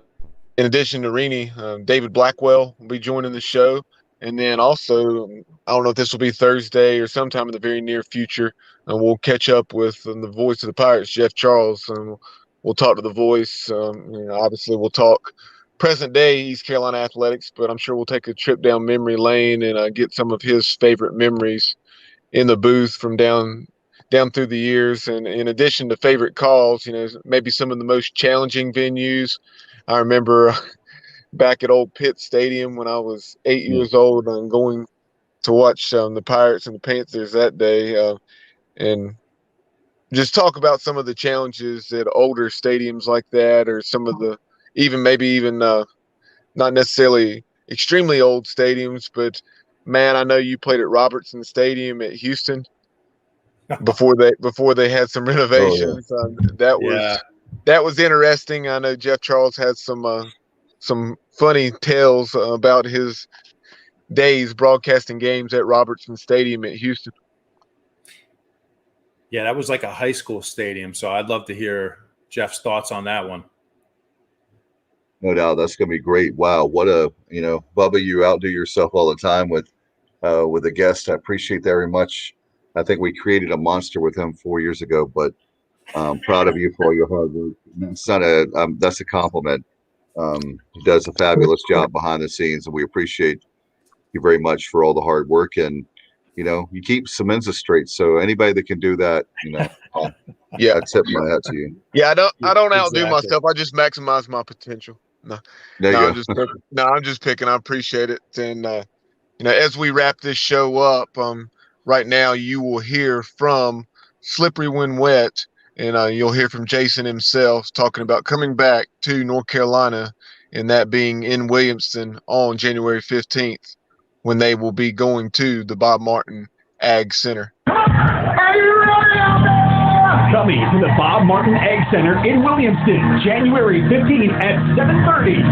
in addition to Rini, David Blackwell will be joining the show. And then also, I don't know if this will be Thursday or sometime in the very near future, and we'll catch up with the voice of the Pirates, Jeff Charles, and we'll talk to the voice. Obviously, we'll talk present day East Carolina athletics, but I'm sure we'll take a trip down memory lane and get some of his favorite memories in the booth from down through the years. And in addition to favorite calls, maybe some of the most challenging venues. I remember back at old Pitt Stadium when I was 8 years old and going to watch the Pirates and the Panthers that day, and just talk about some of the challenges at older stadiums like that, or some of the even not necessarily extremely old stadiums, but man, I know you played at Robertson Stadium at Houston before they had some renovations. That was interesting. I know Jeff Charles had some funny tales about his days broadcasting games at Robertson Stadium at Houston. Yeah, that was like a high school stadium, so I'd love to hear Jeff's thoughts on that one. No doubt, that's going to be great. Wow, what Bubba, you outdo yourself all the time with a guest. I appreciate that very much. I think we created a monster with him 4 years ago, but I'm proud of you for all your hard work. It's not that's a compliment. He does a fabulous job behind the scenes, and we appreciate you very much for all the hard work. And you keep Semenza straight. So anybody that can do that, I tip my hat to you. Yeah, I don't outdo myself. I just maximize my potential. I'm just picking. I appreciate it. And as we wrap this show up, right now you will hear from Slippery When Wet, and you'll hear from Jason himself talking about coming back to North Carolina, and that being in Williamston on January 15th, when they will be going to the Bob Martin Ag Center. Are you ready out there? Coming to the Bob Martin Ag Center in Williamston, January 15th at 7:30.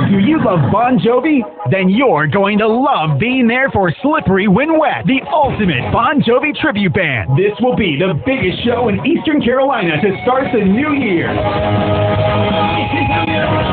Do you love Bon Jovi? Then you're going to love being there for Slippery When Wet, the ultimate Bon Jovi tribute band. This will be the biggest show in Eastern Carolina to start the new year.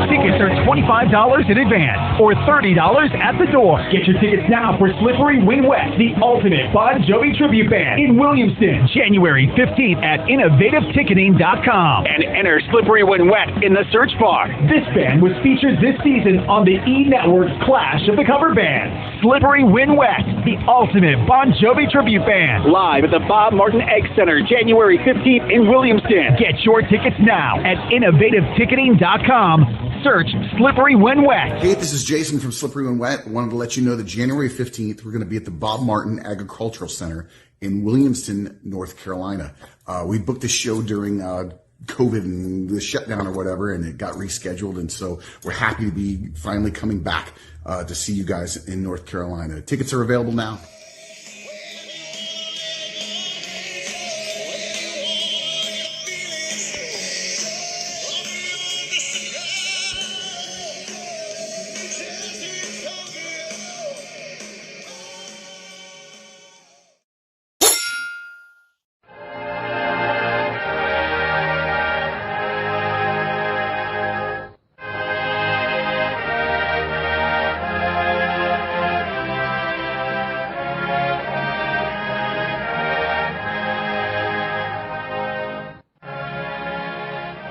Tickets are $25 in advance or $30 at the door. Get your tickets now for Slippery When Wet, the ultimate Bon Jovi tribute band in Williamston, January 15th at InnovativeTicketing.com. And enter Slippery When Wet in the search bar. This band was featured this season on the E! Network's Clash of the Cover Bands. Slippery When Wet, the ultimate Bon Jovi tribute band. Live at the Bob Martin Egg Center, January 15th in Williamston. Get your tickets now at InnovativeTicketing.com. Search Slippery When Wet. Hey, this is Jason from Slippery When Wet. I wanted to let you know that January 15th, we're going to be at the Bob Martin Agricultural Center in Williamston, North Carolina. We booked this show during COVID and the shutdown or whatever, and it got rescheduled. And so we're happy to be finally coming back to see you guys in North Carolina. Tickets are available now.